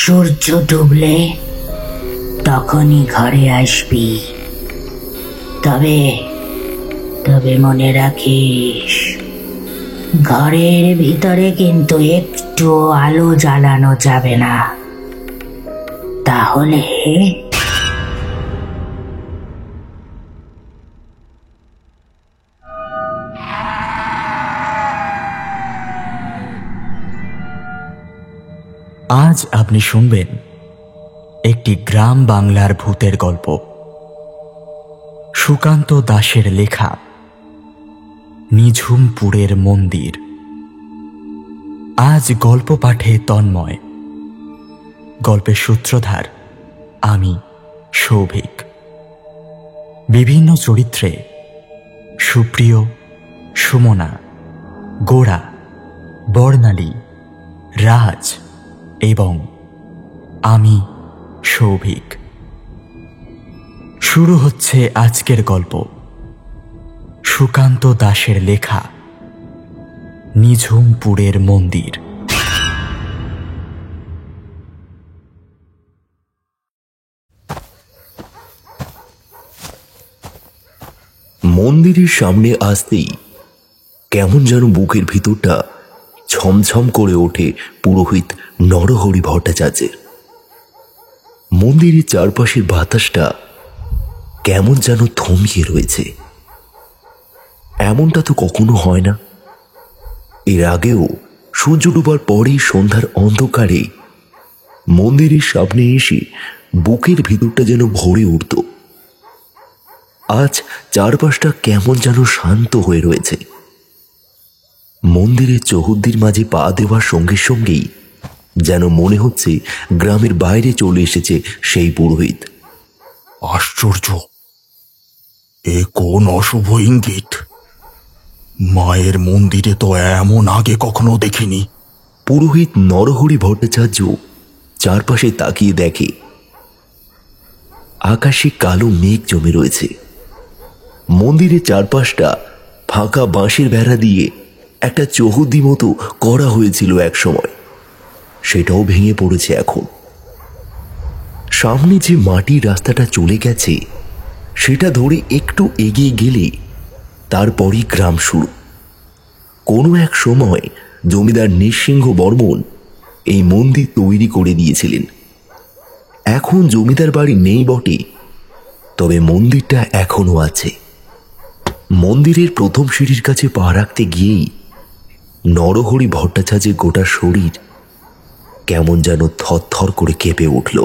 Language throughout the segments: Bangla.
সূর্য ডুবলে তখনই ঘরে আসবি। তবে তবে মনে রাখিস, ঘরের ভিতরে কিন্তু একটু আলো জ্বালানো যাবে না, তাহলে আজ আপনি শুনবেন একটি গ্রাম বাংলার ভূতের গল্প। সুকান্ত দাশের লেখা নিঝুমপুরের মন্দির। আজ গল্প পাঠে তন্ময়, গল্পের সূত্রধার আমি সৌভিক। বিভিন্ন চরিত্রে সুপ্রিয়, সুমনা, গোড়া, বর্ণালী, রাজ এবং আমি সৌভিক। শুরু হচ্ছে আজকের গল্প, সুকান্ত দাশের লেখা নিঝুমপুরের মন্দির। মন্দিরের সামনে আসতেই কেমন যেন বুকের ভিতরটা ছমছম করে ওঠে পুরোহিত নরহরি ভট্টাচার্যের। মন্দিরের চারপাশের বাতাসটা কেমন যেন থমকে রয়েছে। এমনটা তো কখনো হয় না। এর আগেও সূর্য ডুবার পরেই সন্ধ্যার অন্ধকারে মন্দিরের সামনে এসে বুকের ভিতরটা যেন ভরে উঠত। আজ চারপাশটা কেমন যেন শান্ত হয়ে রয়েছে। মন্দিরের চৌহদ্দির মাঝে পা দেওয়ার সঙ্গে সঙ্গেই যেন মনে হচ্ছে গ্রামের বাইরে চলে এসেছে সেই পুরোহিত। আশ্চর্য, এ কোন অশুভ ইঙ্গিত! মায়ের মন্দিরে তো এমন আগে কখনো দেখিনি। পুরোহিত নরহরি ভট্টাচার্য চারপাশে তাকিয়ে দেখে আকাশে কালো মেঘ জমে রয়েছে। মন্দিরের চারপাশটা ফাঁকা বাঁশের বেড়া দিয়ে একটা চৌহদ্দি মতো করা হয়েছিল এক সময়, সেটাও ভেঙে পড়েছে এখন। সামনে যে মাটির রাস্তাটা চলে গেছে সেটা ধরে একটু এগিয়ে গেলে তারপরই গ্রাম শুরু। কোনো এক সময় জমিদার নৃসিংহ বর্মন এই মন্দির তৈরি করে দিয়েছিলেন। এখন জমিদার বাড়ি নেই বটে, তবে মন্দিরটা এখনো আছে। মন্দিরের প্রথম সিঁড়ির কাছে পা রাখতে গিয়েই নরহরি ভট্টাচার্যের গোটা শরীর কেমন যেন থরথর করে কেঁপে উঠল।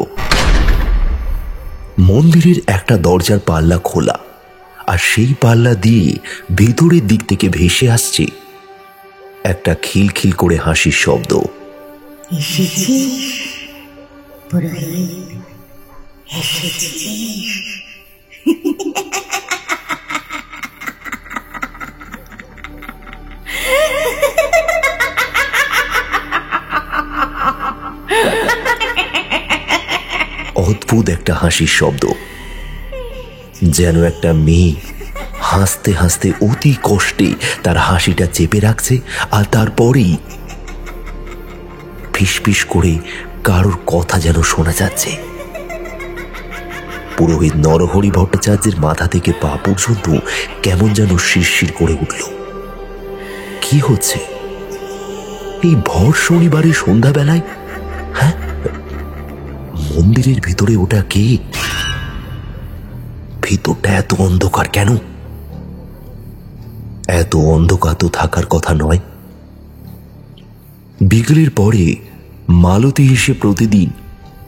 মন্দিরের একটা দরজার পাল্লা খোলা, আর সেই পাল্লা দিয়ে ভেতরের দিক থেকে ভেসে আসছে একটা খিলখিল করে হাসির শব্দ। অদ্ভুত একটা হাসির শব্দ, যেন একটা মেয়ে হাসতে হাসতে অতি কষ্টে তার হাসিটা চেপে রাখছে, আর তারপরেই ফিসফিস করে কারোর কথা যেন শোনা যাচ্ছে। পুরোহিত নরহরি ভট্টাচার্যের মাথা থেকে পা পর্যন্ত কেমন যেন শিরশির করে উঠল। কি হচ্ছে এই ভর শনিবারের সন্ধ্যাবেলায়? হ্যাঁ, মন্দিরের ভিতরে ওটা কে? ভিতরটা এত অন্ধকার কেন? এত অন্ধকার তো থাকার কথা নয়। বিকেলের পরে মালতী এসে প্রতিদিন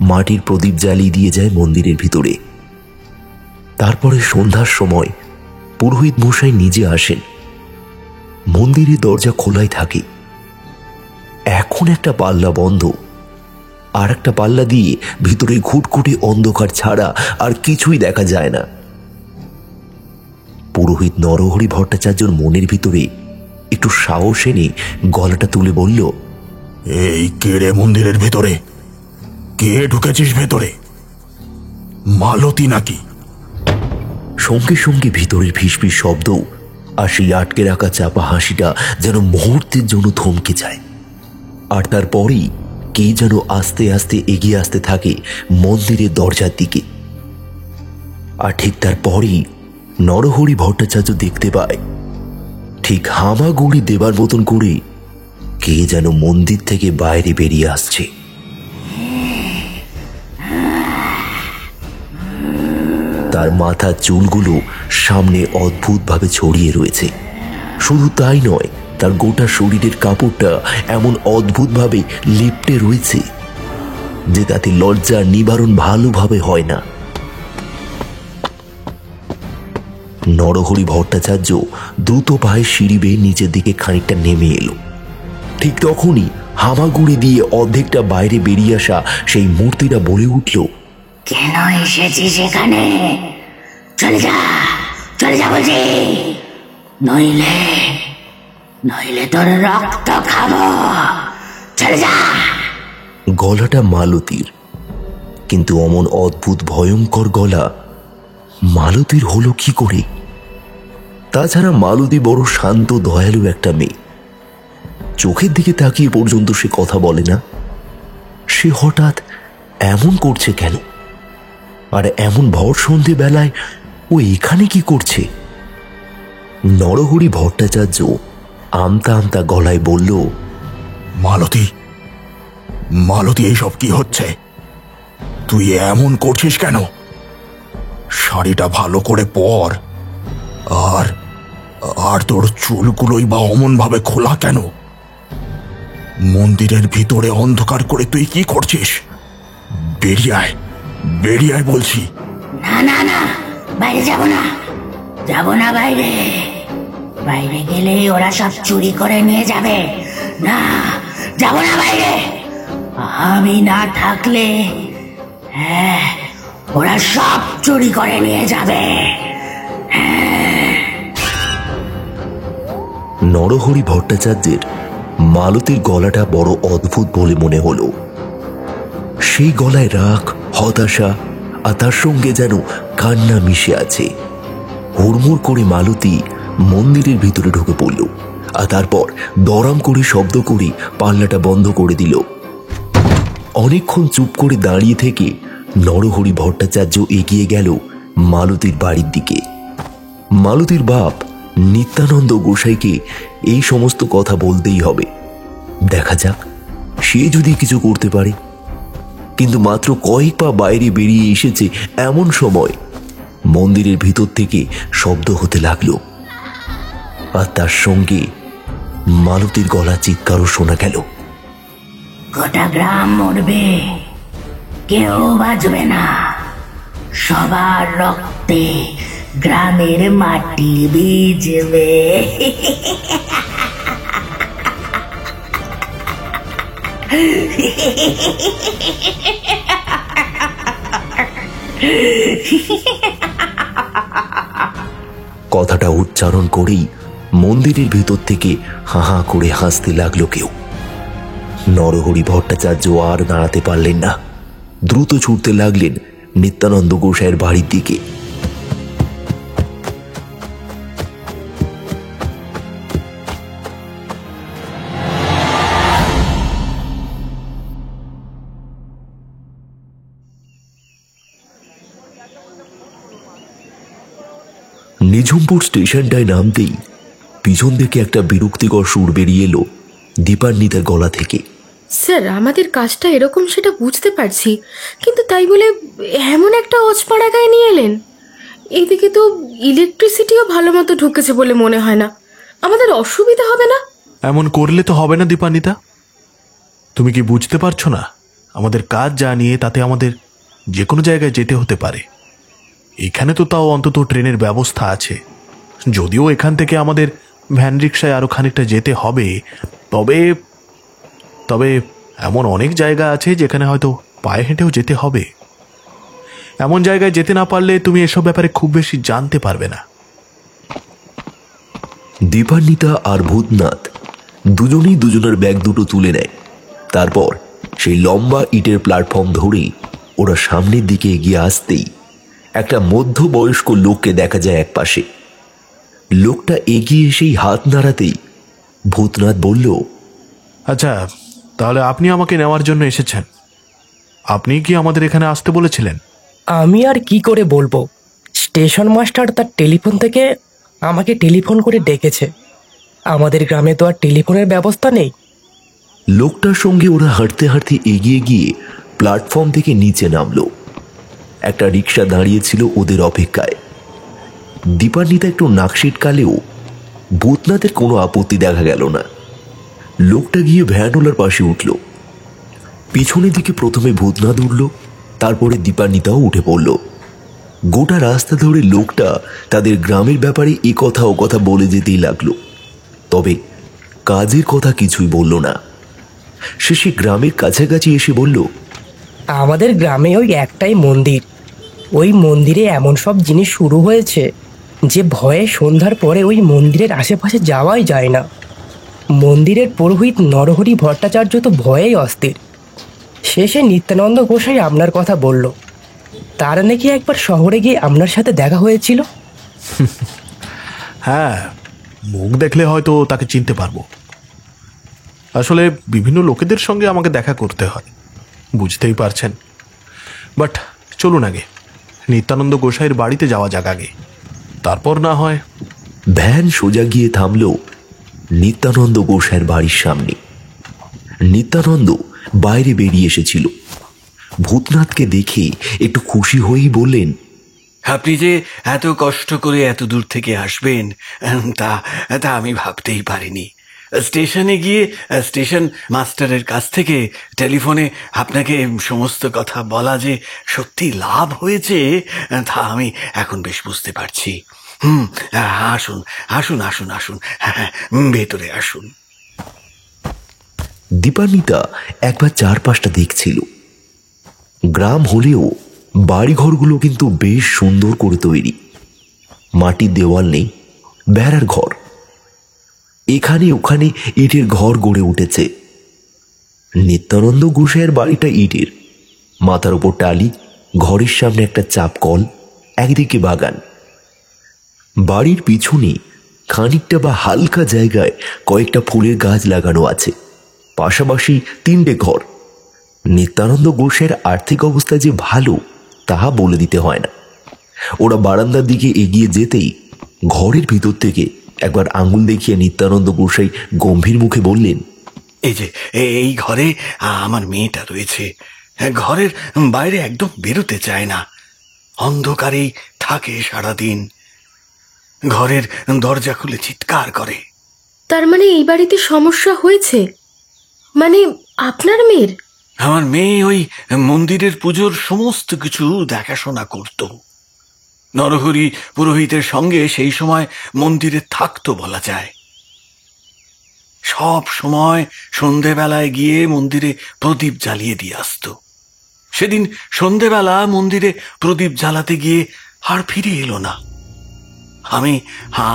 মাটির প্রদীপ জ্বালিয়ে দিয়ে যায় মন্দিরের ভিতরে। তারপরে সন্ধ্যার সময় পুরোহিত মশাই নিজে আসেন। মন্দিরের দরজা খোলাই থাকে। এখন একটা পাল্লা বন্ধ, আর একটা পাল্লা দিয়ে ভিতরে ঘুটঘুটে অন্ধকার ছাড়া আর কিছুই দেখা যায় না। পুরোহিত নরহরি ভট্টাচার্যর মনের ভিতরে একটু সাহস এনে গলাটা তুলে বলল, এই কে রে মন্দিরের ভেতরে? কে ঢুকেছিস ভেতরে? মালতী নাকি? সঙ্গে সঙ্গে ভিতরের ফিসফিস শব্দ আর সেই আটকে রাখা চাপা হাসিটা যেন মুহূর্তের জন্য থমকে যায়। আর তারপরেই কে যেন আস্তে আস্তে এগিয়ে আসতে থাকে মন্দিরের দরজার দিকে। আর ঠিক তারপরই নরহরি ভট্টাচার্য দেখতে পায় ঠিক হামাগুড়ি দেবার মতন করে কে যেন মন্দির থেকে বাইরে বেরিয়ে আসছে। তার মাথার চুলগুলো সামনে অদ্ভুতভাবে ছড়িয়ে রয়েছে। শুধু তাই নয়, তার গোটা শরীরের কাপড়টা এমন অদ্ভুতভাবে লিপটে রয়েছে যে তাতে লজ্জার নিবারণ ভালোভাবে হয় না। নরহরি ভট্টাচার্য দ্রুত পায়ে সিঁড়ি বেয়ে নিচের দিকে খানিকটা নেমে এলো। ঠিক তখনই হামাগুড়ি দিয়ে অর্ধেকটা বাইরে বেরিয়ে আসা সেই মূর্তিটা বলে উঠল, কেন এসেছিস এখানে? চলে যা, চলে যা বলছি, নইলে নইলে তোর রক্ত খাবো, চলে যা। গলাটা মালতীর, কিন্তু অমন অদ্ভুত ভয়ঙ্কর গলা মালতীর হলো কি করে? তাছাড়া মালতী বড় শান্ত দয়ালু একটা মেয়ে, চোখের দিকে তাকিয়ে পর্যন্ত সে কথা বলে না। সে হঠাৎ এমন করছে কেন? আর এমন ভর সন্ধে বেলায় ও এখানে কি করছে? নরহরি ভট্টাচার্য আমতা আমতা গলায় বলল, মালতী, মালতী, এইসব কি হচ্ছে? তুই এমন করছিস কেন? শাড়িটা ভালো করে পর। আর আর তোর চুলগুলোই বা অমন ভাবে খোলা কেন? মন্দিরের ভিতরে অন্ধকার করে তুই কি করছিস? বেরিয়ে আয়, বেরিয়ে আয় বলছি। না না না, বাইরে যাব না, যাব না বাইরে। বাইরে গেলে ওরা সব চুরি করে নিয়ে যাবে। না, যাব না বাইরে। আমি না থাকলে হ্যাঁ, ওরা সব চুরি করে নিয়ে যাবে। নরহরি ভট্টাচার্যের মালতীর গলাটা বড় অদ্ভুত বলে মনে হলো। সেই গলায় রাগ, হতাশা আর তার সঙ্গে যেন কান্না মিশে আছে। হুড়মুড় করে মালতী মন্দিরের ভিতরে ঢুকে পড়ল, আর তারপর দরাম করে শব্দ করে পাল্লাটা বন্ধ করে দিল। অনেকক্ষণ চুপ করে দাঁড়িয়ে থেকে নরহরি ভট্টাচার্য এগিয়ে গেল মালতীর বাড়ির দিকে। মালতীর বাপ নিত্যানন্দ গোসাইকে এই সমস্ত কথা বলতেই হবে। দেখা যাক সে যদি কিছু করতে পারে। কিন্তু মাত্র কয়েক পা বাইরে বেরিয়ে এসেছে এমন সময় মন্দিরের ভিতর থেকে শব্দ হতে লাগলো, আর তার সঙ্গে মালতীর গলা চিৎকারও শোনা গেল। গোটা গ্রাম মরবে, কেউ বাঁচবে না। সবার রক্তে গ্রামের মাটি ভিজবে। কথাটা উচ্চারণ করেই মন্দিরের ভিতর থেকে হা হা করে হাসতে লাগলো কেউ। নরহরি ভট্টাচার্য আর দাঁড়াতে পারলেন না, দ্রুত ছুটতে লাগলেন নিত্যানন্দ গোসাইয়ের বাড়ির দিকে। নিঝুমপুর স্টেশনটায় নামতেই পিছন থেকে একটা বিরক্তিকর সুর বেরিয়ে এলো দীপান্বিতার গলা থেকে। স্যার, আমাদের কাজটা এরকম সেটা বুঝতে পারছি, কিন্তু তাই বলে এমন একটা অজপাড়া গায়ে নিয়ে এলেন। এইদিকে তো ইলেকট্রিসিটিও ভালো মতো ঢুকেছে বলে মনে হয় না। আমাদের অসুবিধা হবে না? এমন করলে তো হবে না দীপান্বিতা। তুমি কি বুঝতে পারছো না? আমাদের কাজ যা নিয়ে তাতে আমাদের যে কোনো জায়গায় যেতে হতে পারে। এখানে তো তাও অন্তত ট্রেনের ব্যবস্থা আছে। যদিও এখান থেকে আমাদের ভ্যান রিক্সায় আরও খানিকটা যেতে হবে, তবে তবে এমন অনেক জায়গা আছে যেখানে হয়তো পায়ে হেঁটেও যেতে হবে। এমন জায়গায় যেতে না পারলে তুমি এসব ব্যাপারে খুব বেশি জানতে পারবে না। দীপান্বিতা আর ভূতনাথ দুজনেই দুজনের ব্যাগ দুটো তুলে নেয়। তারপর সেই লম্বা ইটের প্ল্যাটফর্ম ধরেই ওরা সামনের দিকে এগিয়ে আসতেই একটা মধ্যবয়স্ক লোককে দেখা যায় এক পাশে। লোকটা এগিয়ে এসেই হাত নাড়াতেই ভূতনাথ বলল, আচ্ছা, তাহলে আপনি আমাকে নেওয়ার জন্য এসেছেন? আপনি কি আমাদের এখানে আসতে বলেছিলেন? আমি আর কি করে বলবো, স্টেশন মাস্টার তার টেলিফোন থেকে আমাকে টেলিফোন করে ডেকেছে। আমাদের গ্রামে তো আর টেলিফোনের ব্যবস্থা নেই। লোকটার সঙ্গে ওরা হাঁটতে হাঁটতে এগিয়ে গিয়ে প্ল্যাটফর্ম থেকে নিচে নামলো। একটা রিক্সা দাঁড়িয়েছিল ওদের অপেক্ষায়। দীপান্বিতা একটু নাক সিটকালেও ভূতনাথের কোনো আপত্তি দেখা গেল না। লোকটা গিয়ে ভ্যানওয়ালার পাশে উঠল। পিছনের দিকে প্রথমে ভূতনাথ উঠল, তারপরে দীপান্বিতাও উঠে পড়ল। গোটা রাস্তা ধরে লোকটা তাদের গ্রামের ব্যাপারে এ কথা ও কথা বলে যেতেই লাগলো, তবে কাজের কথা কিছুই বলল না। শেষে গ্রামের কাছাকাছি এসে বলল, আমাদের গ্রামে ওই একটাই মন্দির। ওই মন্দিরে এমন সব জিনিস শুরু হয়েছে যে ভয়ে সন্ধ্যার পরে ওই মন্দিরের আশেপাশে যাওয়াই যায় না। মন্দিরের পুরোহিত নরহরি ভট্টাচার্য তো ভয়েই অস্থির। শেষে নিত্যানন্দ গোসাই আপনার কথা বলল। তার নাকি একবার শহরে গিয়ে আপনার সাথে দেখা হয়েছিল। হ্যাঁ, মুখ দেখলে হয়তো তাকে চিনতে পারবো। আসলে বিভিন্ন লোকেদের সঙ্গে আমাকে দেখা করতে হয়, বুঝতেই পারছেন। বাট চলুন আগে নিত্যানন্দ গোসাইয়ের বাড়িতে যাওয়া যাক আগে, তারপর না হয়। ভ্যান সোজা গিয়ে থামল নিত্যানন্দ গোসাইয়ের বাড়ির সামনে। নিত্যানন্দ বাইরে বেরিয়ে এসেছিল। ভূতনাথকে দেখে একটু খুশি হয়েই বললেন, আপনি যে এত কষ্ট করে এত দূর থেকে আসবেন তা তা আমি ভাবতেই পারিনি। স্টেশনে গিয়ে স্টেশন মাস্টারের কাছ থেকে টেলিফোনে আপনাকে সমস্ত কথা বলা যে সত্যি লাভ হয়েছে তা আমি এখন বেশ বুঝতে পারছি। আসুন আসুন আসুন আসুন, হ্যাঁ, ভেতরে আসুন। দীপান্বিতা একবার চারপাশটা দেখছিল। গ্রাম হলেও বাড়িঘরগুলো কিন্তু বেশ সুন্দর করে তৈরি। মাটির দেওয়াল নেই, বেড়ার ঘর। এখানে ওখানে ইটের ঘর গড়ে উঠেছে। নিত্যানন্দ গোসাইয়ের বাড়িটা ইটের, মাথার উপর টালি, ঘরের সামনে একটা চাপ কল, একদিকে বাগান। বাড়ির পিছনে খানিকটা বা হালকা জায়গায় কয়েকটা ফুলের গাছ লাগানো আছে। পাশাপাশি তিনটে ঘর। নিত্যানন্দ গোসাইয়ের আর্থিক অবস্থা যে ভালো তাহা বলে দিতে হয় না। ওরা বারান্দার দিকে এগিয়ে যেতেই ঘরের ভিতর থেকে একবার আঙুল দেখিয়ে নিত্যানন্দ গোসাই গম্ভীর মুখে বললেন, এই যে এই ঘরে আমার মেয়েটা রয়েছে। ঘরের বাইরে একদম বেরোতে চায় না, অন্ধকারেই থাকে সারাদিন। ঘরের দরজা খুলে চিৎকার করে। তার মানে এই বাড়িতে সমস্যা হয়েছে? মানে আপনার মেয়ের? আমার মেয়ে ওই মন্দিরের পুজোর সমস্ত কিছু দেখাশোনা করত। নরহরি পুরোহিতের সঙ্গে সেই সময় মন্দিরে থাকতো বলা যায়। সব সময় সন্ধেবেলায় গিয়ে মন্দিরে প্রদীপ জ্বালিয়ে দিয়ে আসতো। সেদিন সন্ধেবেলা মন্দিরে প্রদীপ জ্বালাতে গিয়ে আর ফিরে এলো না।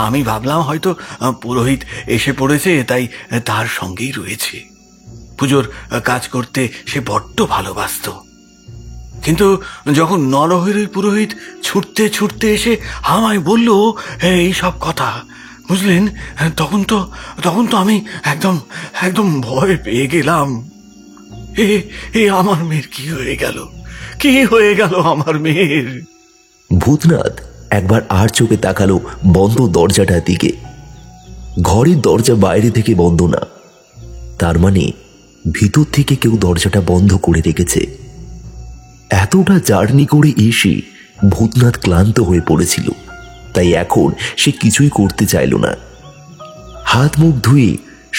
আমি ভাবলাম হয়তো পুরোহিত এসে পড়েছে, তাই তার সঙ্গেই রয়েছে। পুজোর কাজ করতে সে বড্ড ভালোবাসতো। কিন্তু যখন নরহরি পুরোহিত ছুটতে ছুটতে এসে আমায় বলল এই সব কথা, বুঝলেন, তখন তো আমি একদম একদম ভয় পেয়ে গেলাম। আমার মেয়ের কি হয়ে গেল, কি হয়ে গেল আমার মেয়ের? ভূতনাথ একবার আর চোখে তাকালো বন্ধ দরজাটার দিকে। ঘরের দরজা বাইরে থেকে বন্ধ না, তার মানে ভিতর থেকে কেউ দরজাটা বন্ধ করে রেখেছে। এতটা জার্নি করে এসে ভূতনাথ ক্লান্ত হয়ে পড়েছিল, তাই এখন সে কিছুই করতে চাইল না। হাত মুখ ধুয়ে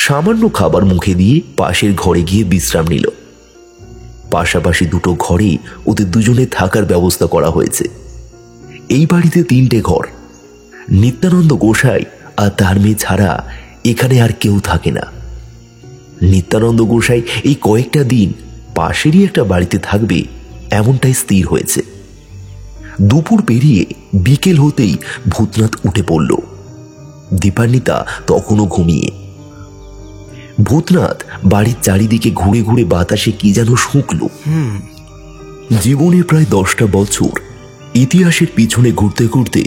সামান্য খাবার মুখে দিয়ে পাশের ঘরে গিয়ে বিশ্রাম নিল। পাশাপাশি দুটো ঘরে ওদের দুজনে থাকার ব্যবস্থা করা হয়েছে। এই বাড়িতে তিনটে ঘর। নিত্যানন্দ গোসাই আর তার মেয়ে ছাড়া এখানে আর কেউ থাকে না। নিত্যানন্দ গোসাই এই কয়েকটা দিন পাশেরই একটা বাড়িতে থাকবে এমনটাই স্থির হয়েছে। দুপুর পেরিয়ে বিকেল হতেই ভূতনাথ উঠে পড়ল। দীপান্বিতা তখনও ঘুমিয়ে। ভূতনাথ বাড়ির চারিদিকে ঘুরে ঘুরে বাতাসে কি যেন শুঁকল। জীবনে প্রায় 10টা বছর ইতিহাসের পিছনে ঘুরতে ঘুরতে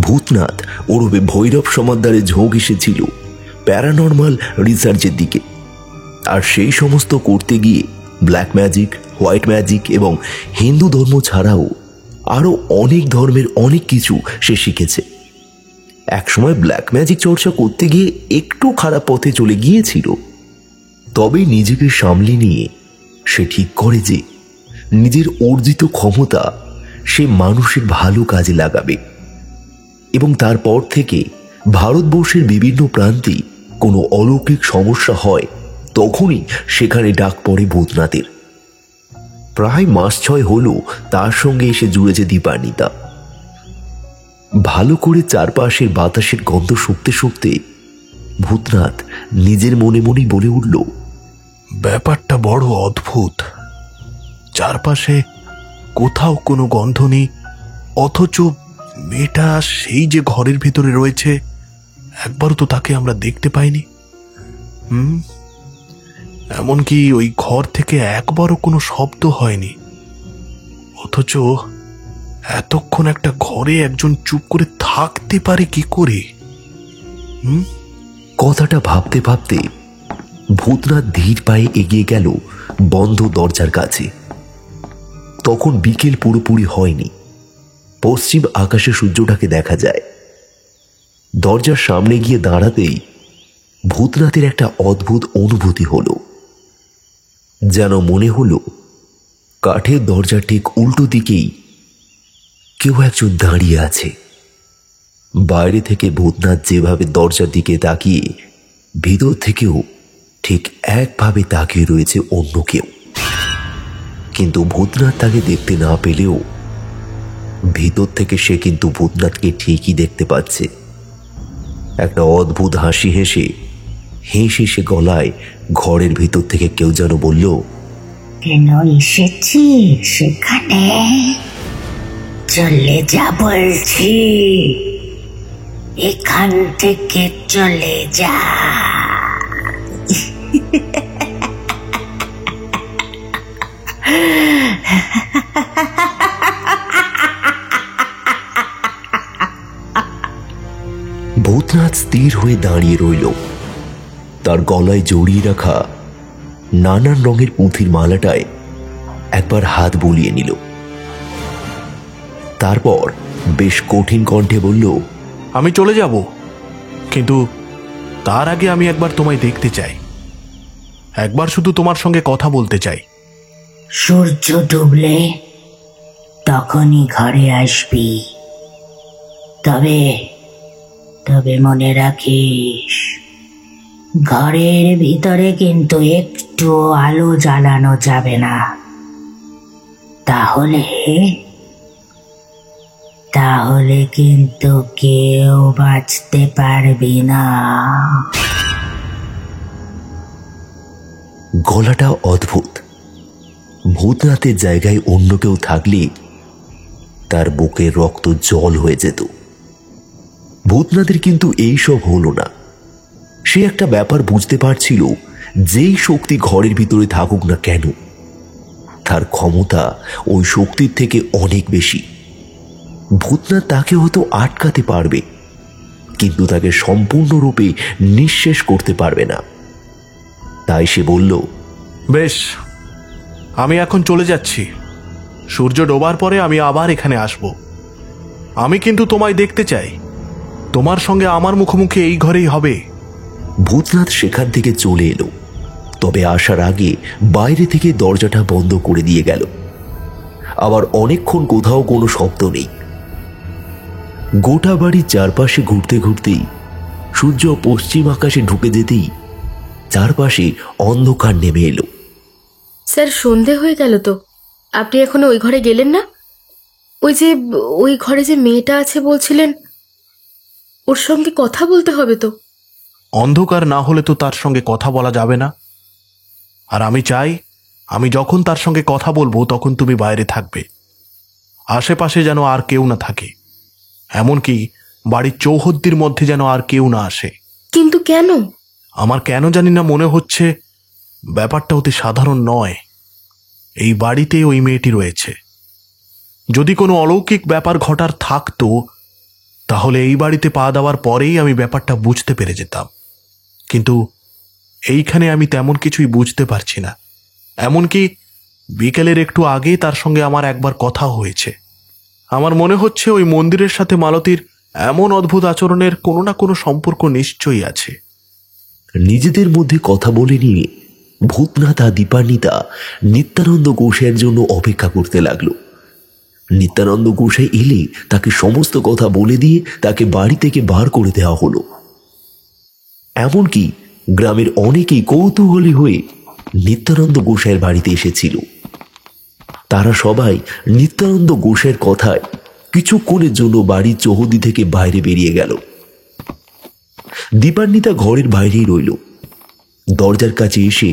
ভূতনাথ ওরবে ভৈরব সমাদ্দারে ঝোঁক এসেছিল প্যারানর্মাল রিসার্চের দিকে। আর সেই সমস্ত করতে গিয়ে ব্ল্যাক ম্যাজিক, হোয়াইট ম্যাজিক এবং হিন্দু ধর্ম ছাড়াও আরো অনেক ধর্মের অনেক কিছু সে শিখেছে। একসময় ব্ল্যাক ম্যাজিক চর্চা করতে গিয়ে একটু খারাপ পথে চলে গিয়েছিল, তবে নিজেকে সামলে নিয়ে সে ঠিক করে যে নিজের অর্জিত ক্ষমতা সে মানুষের ভালো কাজে লাগাবে। এবং তারপর থেকে ভারতবর্ষের বিভিন্ন প্রান্তে কোনো অলৌকিক সমস্যা হয় তখনই সেখানে ডাক পড়ে ভূতনাথের। প্রায় মাস 6 হলো তার সঙ্গে এসে জুড়েছে দীপান্বিতা। ভালো করে চারপাশের বাতাসের গন্ধ শুকতে শুকতে ভূতনাথ নিজের মনে মনেই বলে উঠল, ব্যাপারটা বড় অদ্ভুত। চারপাশে কোথাও কোনো গন্ধ নেই, অথচ মেয়েটা সেই যে ঘরের ভিতরে রয়েছে, একবারও তো তাকে আমরা দেখতে পাইনি। এমনকি ওই ঘর থেকে একবারও কোনো শব্দ হয়নি, অথচ এতক্ষণ একটা ঘরে একজন চুপ করে থাকতে পারে কি করে? কথাটা ভাবতে ভাবতে ভূতনাথ ধীর পায়ে এগিয়ে গেল বন্ধ দরজার কাছে। তখন বিকেল পুরোপুরি হয়নি, পশ্চিম আকাশে সূর্যটাকে দেখা যায়। দরজার সামনে গিয়ে দাঁড়াতেই ভূতনাথের একটা অদ্ভুত অনুভূতি হলো। যেন মনে হলো কাঠের দরজার ঠিক উল্টো দিকেই কেউ একজন দাঁড়িয়ে আছে। বাইরে থেকে ভূতনাথ যেভাবে দরজার দিকে তাকিয়ে, ভিতর থেকেও ঠিক একভাবে তাকিয়ে রয়েছে অন্য কেউ। কিন্তু ভূতনাথ তাকে দেখতে না পেলেও ভিতর থেকে সে কিন্তু ভূতনাথকে ঠিকই দেখতে পাচ্ছে। একটা অদ্ভুত হাসি হেসে সে গলায় ঘরের ভিতর থেকে কেউ যেন বলল, কেন এসেছি সেখানে? চলে যা বলছি, এখান থেকে চলে যা। ভূতনাথ স্থির হয়ে দাঁড়িয়ে রইল। তার গলায় জড়িয়ে রাখা নানান রঙের পুঁথির মালাটায় একবার হাত বুলিয়ে নিল। তারপর বেশ কঠিন কণ্ঠে বলল, আমি চলে যাব, কিন্তু তার আগে আমি একবার তোমায় দেখতে চাই। একবার শুধু তোমার সঙ্গে কথা বলতে চাই। সূর্য ডুবলে তখনই ঘরে আসবি। তবে তবে মনে রাখিস, ঘরের ভিতরে কিন্তু একটু আলো জ্বালানো যাবে না, তাহলে তাহলে কিন্তু কেউ বাঁচতে পারবি না। গলাটা অদ্ভুত। ভূতনাথের জায়গায় অন্য কেউ থাকলে তার বুকের রক্ত জল হয়ে যেত। ভূতনাথের কিন্তু এইসব হলো না। সে একটা ব্যাপার বুঝতে পারছিল, যেই শক্তি ঘরের ভিতরে থাকুক না কেন, তার ক্ষমতা ওই শক্তির থেকে অনেক বেশি। ভূতনাথ তাকে হয়তো আটকাতে পারবে, কিন্তু তাকে সম্পূর্ণরূপে নিঃশেষ করতে পারবে না। তাই সে বলল, বেশ, আমি এখন চলে যাচ্ছি। সূর্য ডোবার পরে আমি আবার এখানে আসব। আমি কিন্তু তোমায় দেখতে চাই। তোমার সঙ্গে আমার মুখোমুখি এই ঘরেই হবে। ভূতনাথ সেখান থেকে চলে এলো, তবে আসার আগে বাইরে থেকে দরজাটা বন্ধ করে দিয়ে গেল। আবার অনেকক্ষণ কোথাও কোনো শব্দ নেই। গোটা বাড়ির চারপাশে ঘুরতে ঘুরতেই সূর্য পশ্চিম আকাশে ঢুকে যেতেই চারপাশে অন্ধকার নেমে এলো। স্যার, সন্ধে হয়ে গেল তো, আপনি এখনো ওই ঘরে গেলেন না? ওই ঘরে যে মেয়েটা আছে বলছিলেন, ওর সঙ্গে কথা বলতে হবে তো। অন্ধকার না হলে তো তার সঙ্গে কথা বলা যাবে না। আর আমি চাই, আমি যখন তার সঙ্গে কথা বলবো তখন তুমি বাইরে থাকবে। আশেপাশে যেন আর কেউ না থাকে, এমনকি বাড়ির চৌহদ্দির মধ্যে যেন আর কেউ না আসে। কিন্তু কেন? আমার কেন জানি না মনে হচ্ছে ব্যাপারটা অতি সাধারণ নয়। এই বাড়িতে ওই মেয়েটি রয়েছে। যদি কোনো অলৌকিক ব্যাপার ঘটার থাকতো, তাহলে এই বাড়িতে পা দেওয়ার পরেই আমি ব্যাপারটা বুঝতে পেরে যেতাম। কিন্তু এইখানে আমি তেমন কিছুই বুঝতে পারছি না। এমনকি বিকেলের একটু আগে তার সঙ্গে আমার একবার কথা হয়েছে। আমার মনে হচ্ছে ওই মন্দিরের সাথে মালতীর এমন অদ্ভুত আচরণের কোনো না কোনো সম্পর্ক নিশ্চয়ই আছে। নিজেদের মধ্যে কথা বলে নিয়ে ভূতনাথ আর দীপান্বিতা নিত্যানন্দ গোসাইয়ের জন্য অপেক্ষা করতে লাগলো। নিত্যানন্দ গোসাই এলে তাকে সমস্ত কথা বলে দিয়ে তাকে বাড়ি থেকে বার করে দেওয়া হলো। এমনকি গ্রামের অনেকেই কৌতূহলী হয়ে নিত্যানন্দ গোসাইয়ের বাড়িতে এসেছিল। তারা সবাই নিত্যানন্দ গোসাইয়ের কথায় কিছুক্ষণের জন্য বাড়ির চৌহদি থেকে বাইরে বেরিয়ে গেল। দীপান্বিতা ঘরের বাইরেই রইল। দরজার কাছে এসে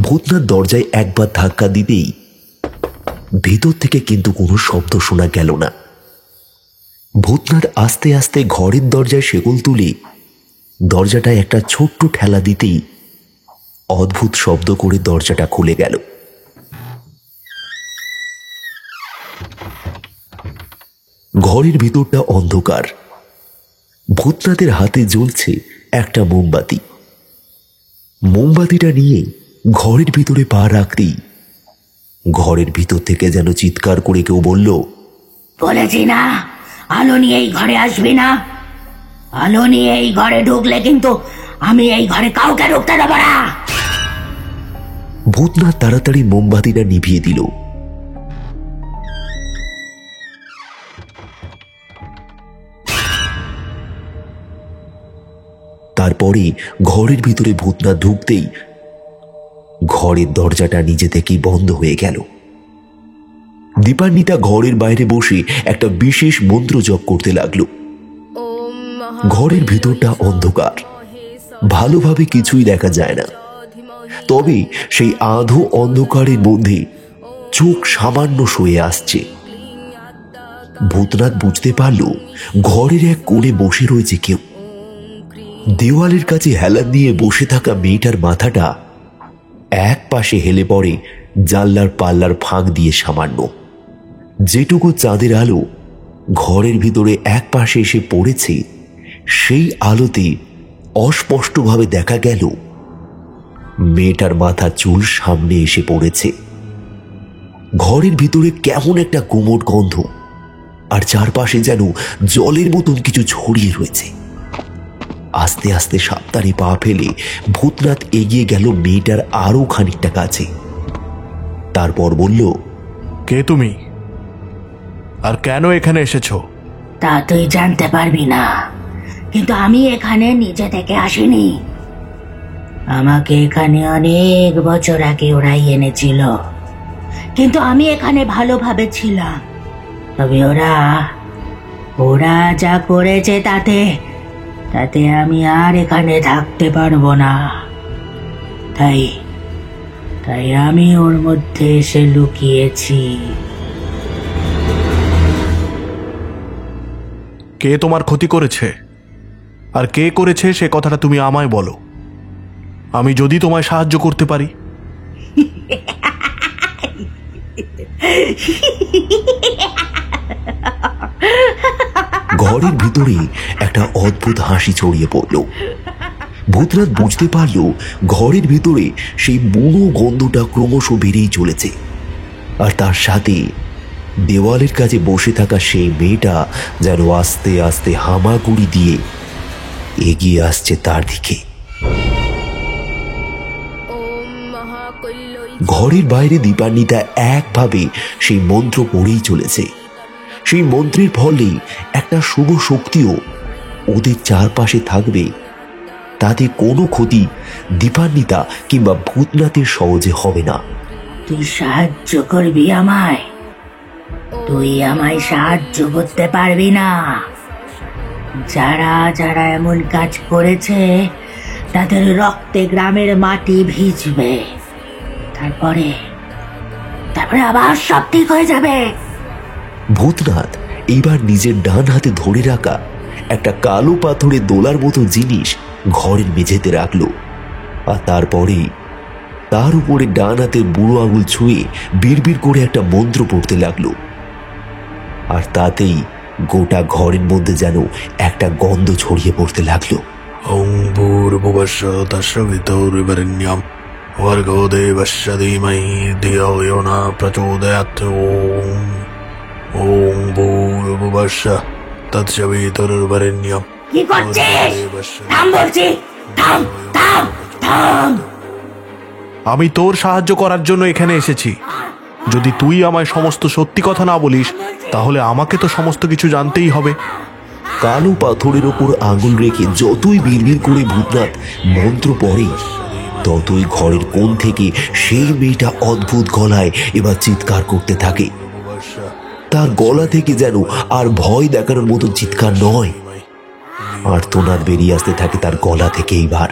ভূতনাথ দরজায় একবার ধাক্কা দিতেই ভেতর থেকে কিন্তু কোনো শব্দ শোনা গেল না। ভূতনাথ আস্তে আস্তে ঘরের দরজায় শেকল তুলে দরজাটায় একটা ছোট্ট ঠেলা দিতেই অদ্ভুত শব্দ করে দরজাটা খুলে গেল। ঘরের ভিতরটা অন্ধকার। ভূতনাথের হাতে জ্বলছে একটা মোমবাতি। মোমবাতিটা নিয়ে ঘরের ভিতরে পা রাখতেই ঘরের ভিতর থেকে যেন চিৎকার করে কেউ বলল, বলেছি না আলো নিয়ে এই ঘরে আসবি না। আলো নিয়ে এই ঘরে ঢুকলে কিন্তু আমি এই ঘরে কাউকে ঢুকতে দেবো না। ভূতনাথ তাড়াতাড়ি মোমবাতিটা নিভিয়ে দিল। তারপরে ঘরের ভিতরে ভূতনাথ ঢুকতেই ঘরের দরজাটা নিজে থেকেই বন্ধ হয়ে গেল। দীপান্বিতা ঘরের বাইরে বসে একটা বিশেষ মন্ত্র জপ করতে লাগলো। ঘরের ভিতরটা অন্ধকার, ভালোভাবে কিছুই দেখা যায় না। তবে সেই আধো অন্ধকারের মধ্যে চোখ সামান্য সয়ে আসছে। ভূতনাথ বুঝতে পারল ঘরের এক কোণে বসে রয়েছে কেউ। দেওয়ালের কাছে হেলান দিয়ে বসে থাকা মেয়েটার মাথাটা এক পাশে হেলে পড়ে জানলার পাল্লার ফাঁক দিয়ে সামান্য। যেটুকু চাঁদের আলো ঘরের ভিতরে এক পাশে এসে পড়েছে, সেই আলোতে অস্পষ্টভাবে দেখা গেল মেয়েটার মাথা চুল সামনে এসে পড়েছে। ঘরের ভিতরে কেমন একটা গুমোট গন্ধ, আর চারপাশে যেন জলের মতন কিছু ছড়িয়ে রয়েছে। আস্তে আস্তে সাবধানে পা ফেলে ভূতনাথ এগিয়ে গেল মেয়েটার আরো খানিকটা কাছে। তারপর বলল, কে তুমি, আর কেন এখানে এসেছো? তা তুই জানতে পারবি না, কিন্তু আমি এখানে নিজে থেকে আসিনি। আমাকে এখানে অনেক বছর আগে ওরাই এনেছিল, কিন্তু আমি এখানে ভালোভাবে ছিলাম। তবে ওরা যা করেছে তাতে আমি আর এখানে থাকতে পারবো না। তাই আমি ওর মধ্যে এসে লুকিয়েছি। কে তোমার ক্ষতি করেছে, আর কে করেছে সে কথাটা তুমি আমায় বলো। আমি যদি তোমায় সাহায্য করতে পারি। ঘরের ভিতরে একটা অদ্ভুত হাসি ছড়িয়ে পড়ল। ভূতনাথ বুঝতে পারল ঘরের ভিতরে সেই বুনো গন্ধটা ক্রমশ বেড়েই চলেছে, আর তার সাথে দেওয়ালের কাছে বসে থাকা সেই মেয়েটা যেন আস্তে আস্তে হামাগুড়ি দিয়ে এগিয়ে আসছে তার দিকে। ঘরের বাইরে দীপান্বিতা একভাবে সেই মন্ত্র পড়েই চলেছে। সেই মন্ত্রের ফলে একটা শুভ শক্তিও ওদের চারপাশে থাকবে, তাতে কোনো ক্ষতি দীপান্বিতা কিংবা ভূতনাথের সহজে হবে না। তুই সাহায্য করবি আমায়? তুই আমায় সাহায্য করতে পারবি না। যারা যারা এমন কাজ করেছে তাদের রক্তে গ্রামের মাটি ভিজবে। তারপরে আবার সব ঠিক হয়ে যাবে। ভূতনাথ এইবার নিজের ডান হাতে ধরে রাখা একটা কালো পাথরের দোলার মতো জিনিস ঘরের মেঝেতে রাখল, আর তারপরে তার উপরে ডান হাতে বুড়ো আঙুল ছুঁয়ে বিড়বিড় করে একটা মন্ত্র পড়তে লাগলো। আর তাতেই গোটা ঘরের মধ্যে যেন একটা গন্ধ ছড়িয়ে পড়তে লাগলো। ওং ভূর্ভুবস্য তস্য বিতুর্বরেণ্যম ভর্গো দেবস্য ধীমহি ধিয়ো ইয়ো ন প্রচোদয়াৎ। ওং ভূর্ভুবস্য তস্য বিতুর্বরেণ্যম। কি করছিস? থাম বলছি, থাম থাম থাম। আমি তোর সাহায্য করার জন্য এখানে এসেছি। যদি তুই আমায় সমস্ত সত্যি কথা না বলিস তাহলে আমাকে তো সমস্ত কিছু জানতেই হবে। কালো পাথরের ওপর আঙুল রেখে যতই বিড়বিড় করে ভূতনাথ মন্ত্র পড়ে, ততই ঘরের কোণ থেকে সেই মেয়েটা অদ্ভুত গলায় এবার চিৎকার করতে থাকে। তার গলা থেকে যেন আর ভয় দেখানোর মতো চিৎকার নয়, আর্তনাদ বেরিয়ে আসতে থাকে তার গলা থেকে। এইবার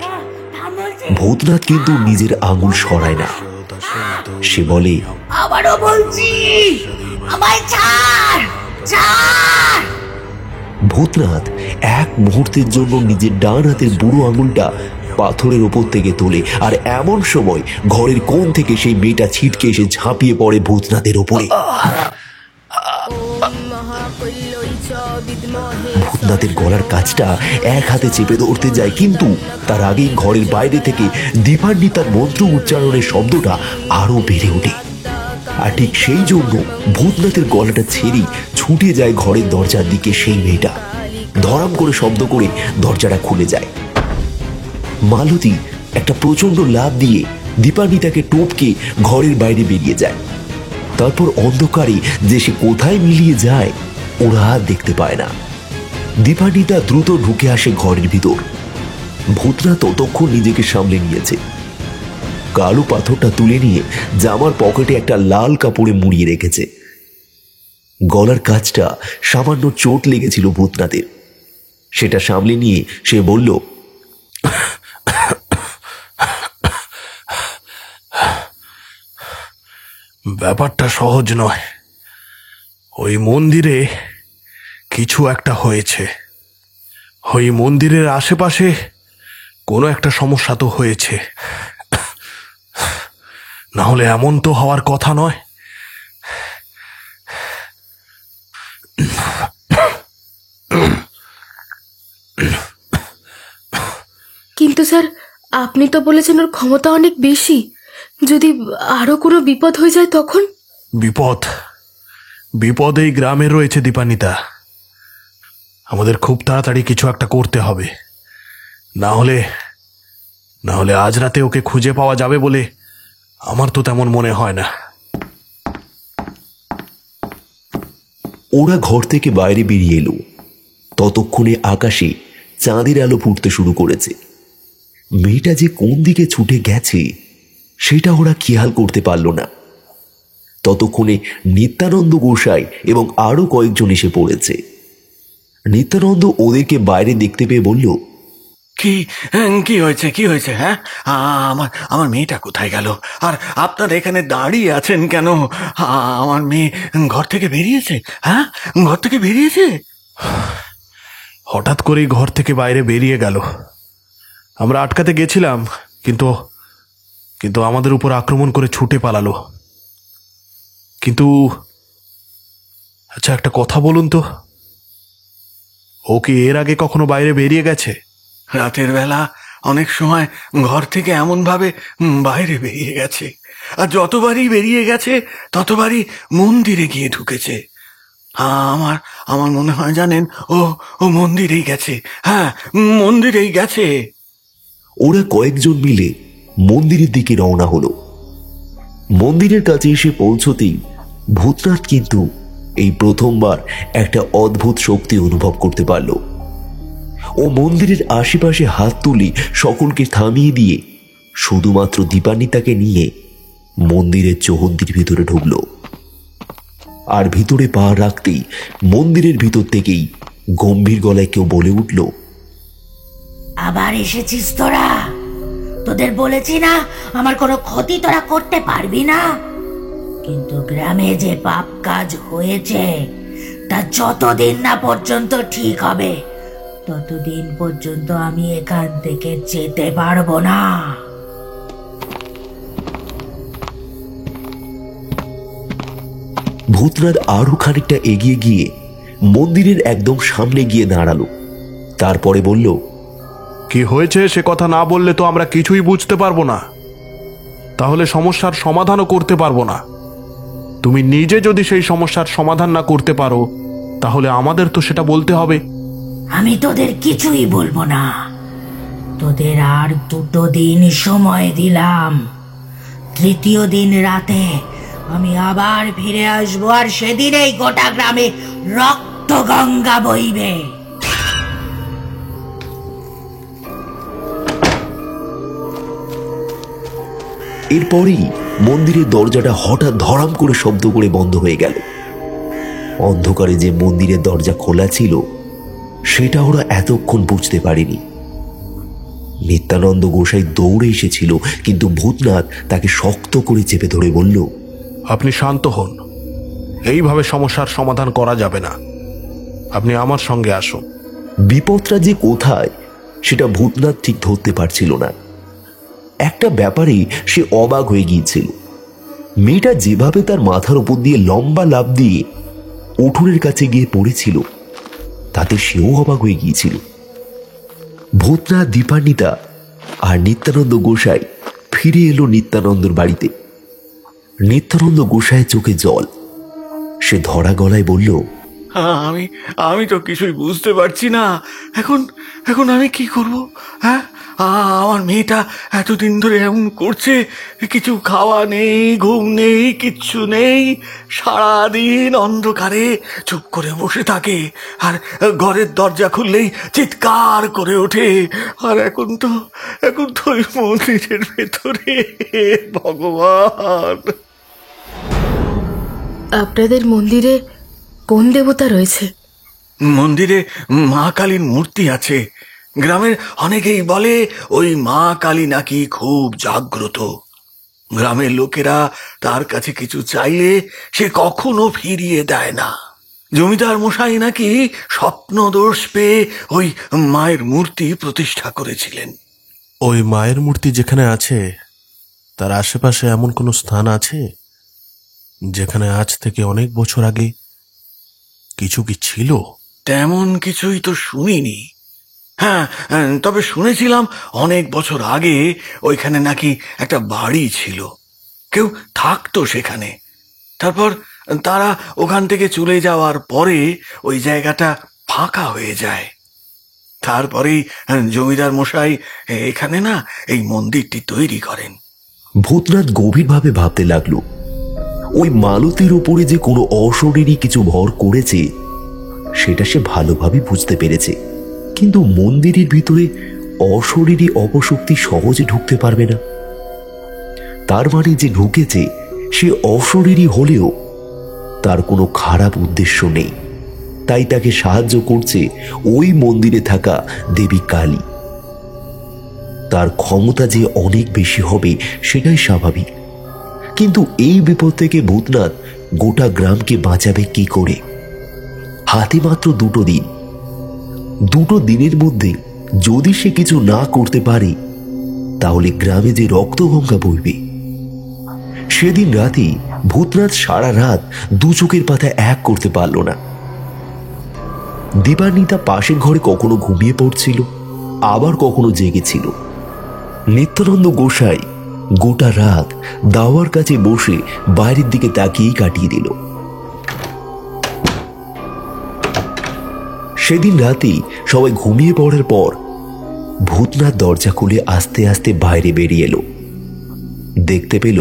ভূতনাথ কিন্তু নিজের আঙুল সরায় না। সে বলে, আবারও বলছি, আমায় ছাড়, ছাড়। ভূতনাথ এক মুহূর্তের জন্য নিজের ডান হাতের বুড়ো আঙুলটা পাথরের ওপর থেকে তোলে, আর এমন সময় ঘরের কোণ থেকে সেই মেয়েটা ছিটকে এসে ঝাঁপিয়ে পড়ে ভূতনাথের ওপরে। ভূতনাথের গলার কাছটা এক হাতে চেপে ধরতে যায়, কিন্তু তার আগেই ঘরের বাইরে থেকে দীপান্বিতার তার মন্ত্র উচ্চারণের শব্দটা আরো বেড়ে ওঠে। আর ঠিক সেই জন্য ভূতনাথের গলাটা ছেড়ে ছুটে যায় ঘরের দরজার দিকে। সেই মেয়েটা ধরাম করে শব্দ করে দরজাটা খুলে যায়। মালতী একটা প্রচন্ড লাফ দিয়ে দীপান্বিতাকে টপকে ঘরের বাইরে বেরিয়ে যায়। তারপর অন্ধকারে যে সে কোথায় মিলিয়ে যায় ওরা আর দেখতে পায় না। দীপান্বিতা দ্রুত ঢুকে আসে ঘরের ভিতর। ভূতনাথ ততক্ষণ নিজেকে সামলে নিয়েছে। কালো পাথরটা তুলে নিয়ে জামার পকেটে একটা লাল কাপড়ে মুড়িয়ে রেখেছে। গলার কাছটা সামান্য চোট লেগেছিল ভূতনাথের, সেটা সামলে নিয়ে সে বলল, ব্যাপারটা সহজ নয়। ওই মন্দিরে কিছু একটা হয়েছে। ওই মন্দিরের আশেপাশে কোনো একটা সমস্যা তো হয়েছে, না হলে এমন তো হওয়ার কথা নয়। কিন্তু স্যার, আপনি তো বলেছেন ওর ক্ষমতা অনেক বেশি। যদি আরো কোনো বিপদ হয়ে যায় তখন? বিপদ এই গ্রামে রয়েছে দীপান্বিতা। আমাদের খুব তাড়াতাড়ি কিছু একটা করতে হবে, না হলে আজ রাতে ওকে খুঁজে পাওয়া যাবে বলে আমার তো তেমন মনে হয় না। ওরা ঘর থেকে বাইরে বেরিয়ে এলো। ততক্ষণে আকাশে চাঁদের আলো ফুটতে শুরু করেছে। মেয়েটা যে কোন দিকে ছুটে গেছে সেটা ওরা খেয়াল করতে পারল না। ততক্ষণে নিত্যানন্দ গোসাই এবং আরো কয়েকজন এসে পড়েছে। নিত্যানন্দ ওদেরকে বাইরে দেখতে পেয়ে বলল, কি হয়েছে, কি হয়েছে? হ্যাঁ, আমার মেয়েটা কোথায় গেল? আর আপনারা এখানে দাঁড়িয়ে আছেন কেন? আমার মেয়ে ঘর থেকে বেরিয়েছে? হ্যাঁ, ঘর থেকে বেরিয়েছে? হঠাৎ করেই ঘর থেকে বাইরে বেরিয়ে গেল। আমরা আটকাতে গেছিলাম, কিন্তু আমাদের উপর আক্রমণ করে ছুটে পালালো। কিন্তু আচ্ছা, একটা কথা বলুন তো, ও কি এর আগে কখনো বাইরে বেরিয়ে গেছে? রাতের বেলা অনেক সময় ঘর থেকে এমন ভাবে বাইরে বেরিয়ে গেছে, আর যতবারই বেরিয়ে গেছে ততবারই মন্দিরে গিয়ে ঢুকেছে। আমার মনে হয় জানেন, ও মন্দিরেই গেছে। হ্যাঁ, মন্দিরেই গেছে। ওরা কয়েকজন মিলে মন্দিরের দিকে রওনা হলো। মন্দিরের কাছে এসে পৌঁছতেই ভূতনাথ কিন্তু এই প্রথমবার একটা অদ্ভুত শক্তি অনুভব করতে পারল। ও মন্দিরের আশেপাশে হাত তুলে সকলকে থামিয়ে দিয়ে শুধুমাত্র দীপান্বিতাকে নিয়ে মন্দিরের চৌহদ্দির ভিতরে ঢুকল। আর ভিতরে পা রাখতেই মন্দিরের ভিতর থেকেই গম্ভীর গলায় কেউ বলে উঠল, আবার এসেছিস তোরা? তোদের বলেছি না আমার কোনো ক্ষতি তোরা করতে পারবি না। কিন্তু গ্রামে যে পাপ কাজ হয়েছে তা যতদিন না পর্যন্ত ঠিক হবে ততদিন পর্যন্ত আমি এখান থেকে যেতে পারবো না। ভূতনাথ আরো খানিকটা এগিয়ে গিয়ে মন্দিরের একদম সামনে গিয়ে দাঁড়ালো। তারপরে বলল, কি হয়েছে সে কথা না বললে তো আমরা কিছুই বুঝতে পারবো না, তাহলে সমস্যার সমাধানও করতে পারবো না। তুমি নিজে যদি সেই সমস্যার সমাধান না করতে পারো তাহলে আমাদের তো সেটা বলতে হবে। আমি তোদের কিছুই বলবো না। তোদের আর 2 দিন সময় দিলাম। 3য় দিন রাতে আমি আবার ফিরে আসবো, আর সেদিনেই গোটা গ্রামে রক্ত গঙ্গা বইবে। এরপরেই মন্দিরের দরজাটা হঠাৎ ধড়াম করে শব্দ করে বন্ধ হয়ে গেল। অন্ধকারে যে মন্দিরের দরজা খোলা ছিল সেটা ওরা এতক্ষণ বুঝতে পারেনি। নিত্যানন্দ গোসাই দৌড়ে এসেছিল, কিন্তু ভূতনাথ তাকে শক্ত করে চেপে ধরে বলল, আপনি শান্ত হন, এইভাবে সমস্যার সমাধান করা যাবে না, আপনি আমার সঙ্গে আসুন। বিপদটা যে কোথায় সেটা ভূতনাথ ঠিক ধরতে পারছিল না। একটা ব্যাপারে সে অবাক হয়ে গিয়েছিল। মেয়েটা যেভাবে তার মাথার উপর দিয়ে লম্বা লাফ দিয়ে উঠোনের কাছে গিয়ে পড়েছিল তাতে সেও অবাক হয়ে গিয়েছিল। ভূতনাথ, দীপান্বিতা আর নিত্যানন্দ গোসাই ফিরে এলো নিত্যানন্দর বাড়িতে। নিত্যানন্দ গোসাইয়ের চোখে জল। সে ধরা গলায় বলল, আমি আমি তো কিছুই বুঝতে পারছি না। এখন এখন আমি কি করব? হ্যাঁ, আমার মেয়েটা এতদিন ধরে এমন করছে, কিছু খাওয়া নেই, ঘুম নেই, কিচ্ছু নেই, সারাদিন অন্ধকারে চুপ করে বসে থাকে, আর ঘরের দরজা খুললেই চিৎকার করে ওঠে। আর এখন তো ওই মন্দিরের ভেতরে। ভগবান! আপনাদের মন্দিরে কোন দেবতা রয়েছে? মন্দিরে মা কালীর মূর্তি আছে। গ্রামের অনেকেই বলে ওই মা কালী নাকি খুব জাগ্রত। গ্রামের লোকেরা তার কাছে কিছু চাইলে সে কখনো ফিরিয়ে দেয় না। জমিদার মশাই নাকি স্বপ্নদোষ পেয়ে ওই মায়ের মূর্তি প্রতিষ্ঠা করেছিলেন। ওই মায়ের মূর্তি যেখানে আছে তার আশেপাশে এমন কোনো স্থান আছে যেখানে আজ থেকে অনেক বছর আগে কিছু কি ছিল? তেমন কিছুই তো শুনিনি। হ্যাঁ, তবে শুনেছিলাম অনেক বছর আগে ওইখানে নাকি একটা বাড়ি ছিল, কেউ থাকতো সেখানে। তারপর তারা ওখান থেকে চলে যাওয়ার পরে ওই জায়গাটা ফাঁকা হয়ে যায়। তারপরেই জমিদার মশাই এখানে না এই মন্দিরটি তৈরি করেন। ভূতনাথ গভীরভাবে ভাবতে লাগলো, ওই মালতীর উপরে যে কোনো অশরীরী কিছু ভর করেছে সেটা সে ভালোভাবে বুঝতে পেরেছে, কিন্তু মন্দিরের ভিতরে অশরীরী অপশক্তি সহজে ঢুকতে পারবে না। তার মানে যে ঢুকেছে সে অশরীরী হলেও তার কোনো খারাপ উদ্দেশ্য নেই, তাই তাকে সাহায্য করছে ওই মন্দিরে থাকা দেবী কালী। তার ক্ষমতা যে অনেক বেশি হবে সেটাই স্বাভাবিক, কিন্তু এই বিপদ থেকে ভূতনাথ গোটা গ্রামকে বাঁচাবে কি করে? হাতে মাত্র 2 দিন। 2 দিনের মধ্যে যদি সে কিছু না করতে পারে তাহলে গ্রামে যে রক্তগঙ্গা বইবে। সেদিন রাতে ভূতনাথ সারা রাত 2 চোখের পাতা এক করতে পারল না। দীপান্বিতা পাশের ঘরে কখনো ঘুমিয়ে পড়ছিল, আবার কখনো জেগেছিল। নিত্যানন্দ গোসাই গোটা রাত দাওয়ার কাছে বসে বাইরের দিকে তাকিয়েই কাটিয়ে দিল। সেদিন রাতে সবাই ঘুমিয়ে পড়ার পর ভূতনাথ দরজা খুলে আস্তে আস্তে বাইরে বেরিয়ে এলো। দেখতে পেল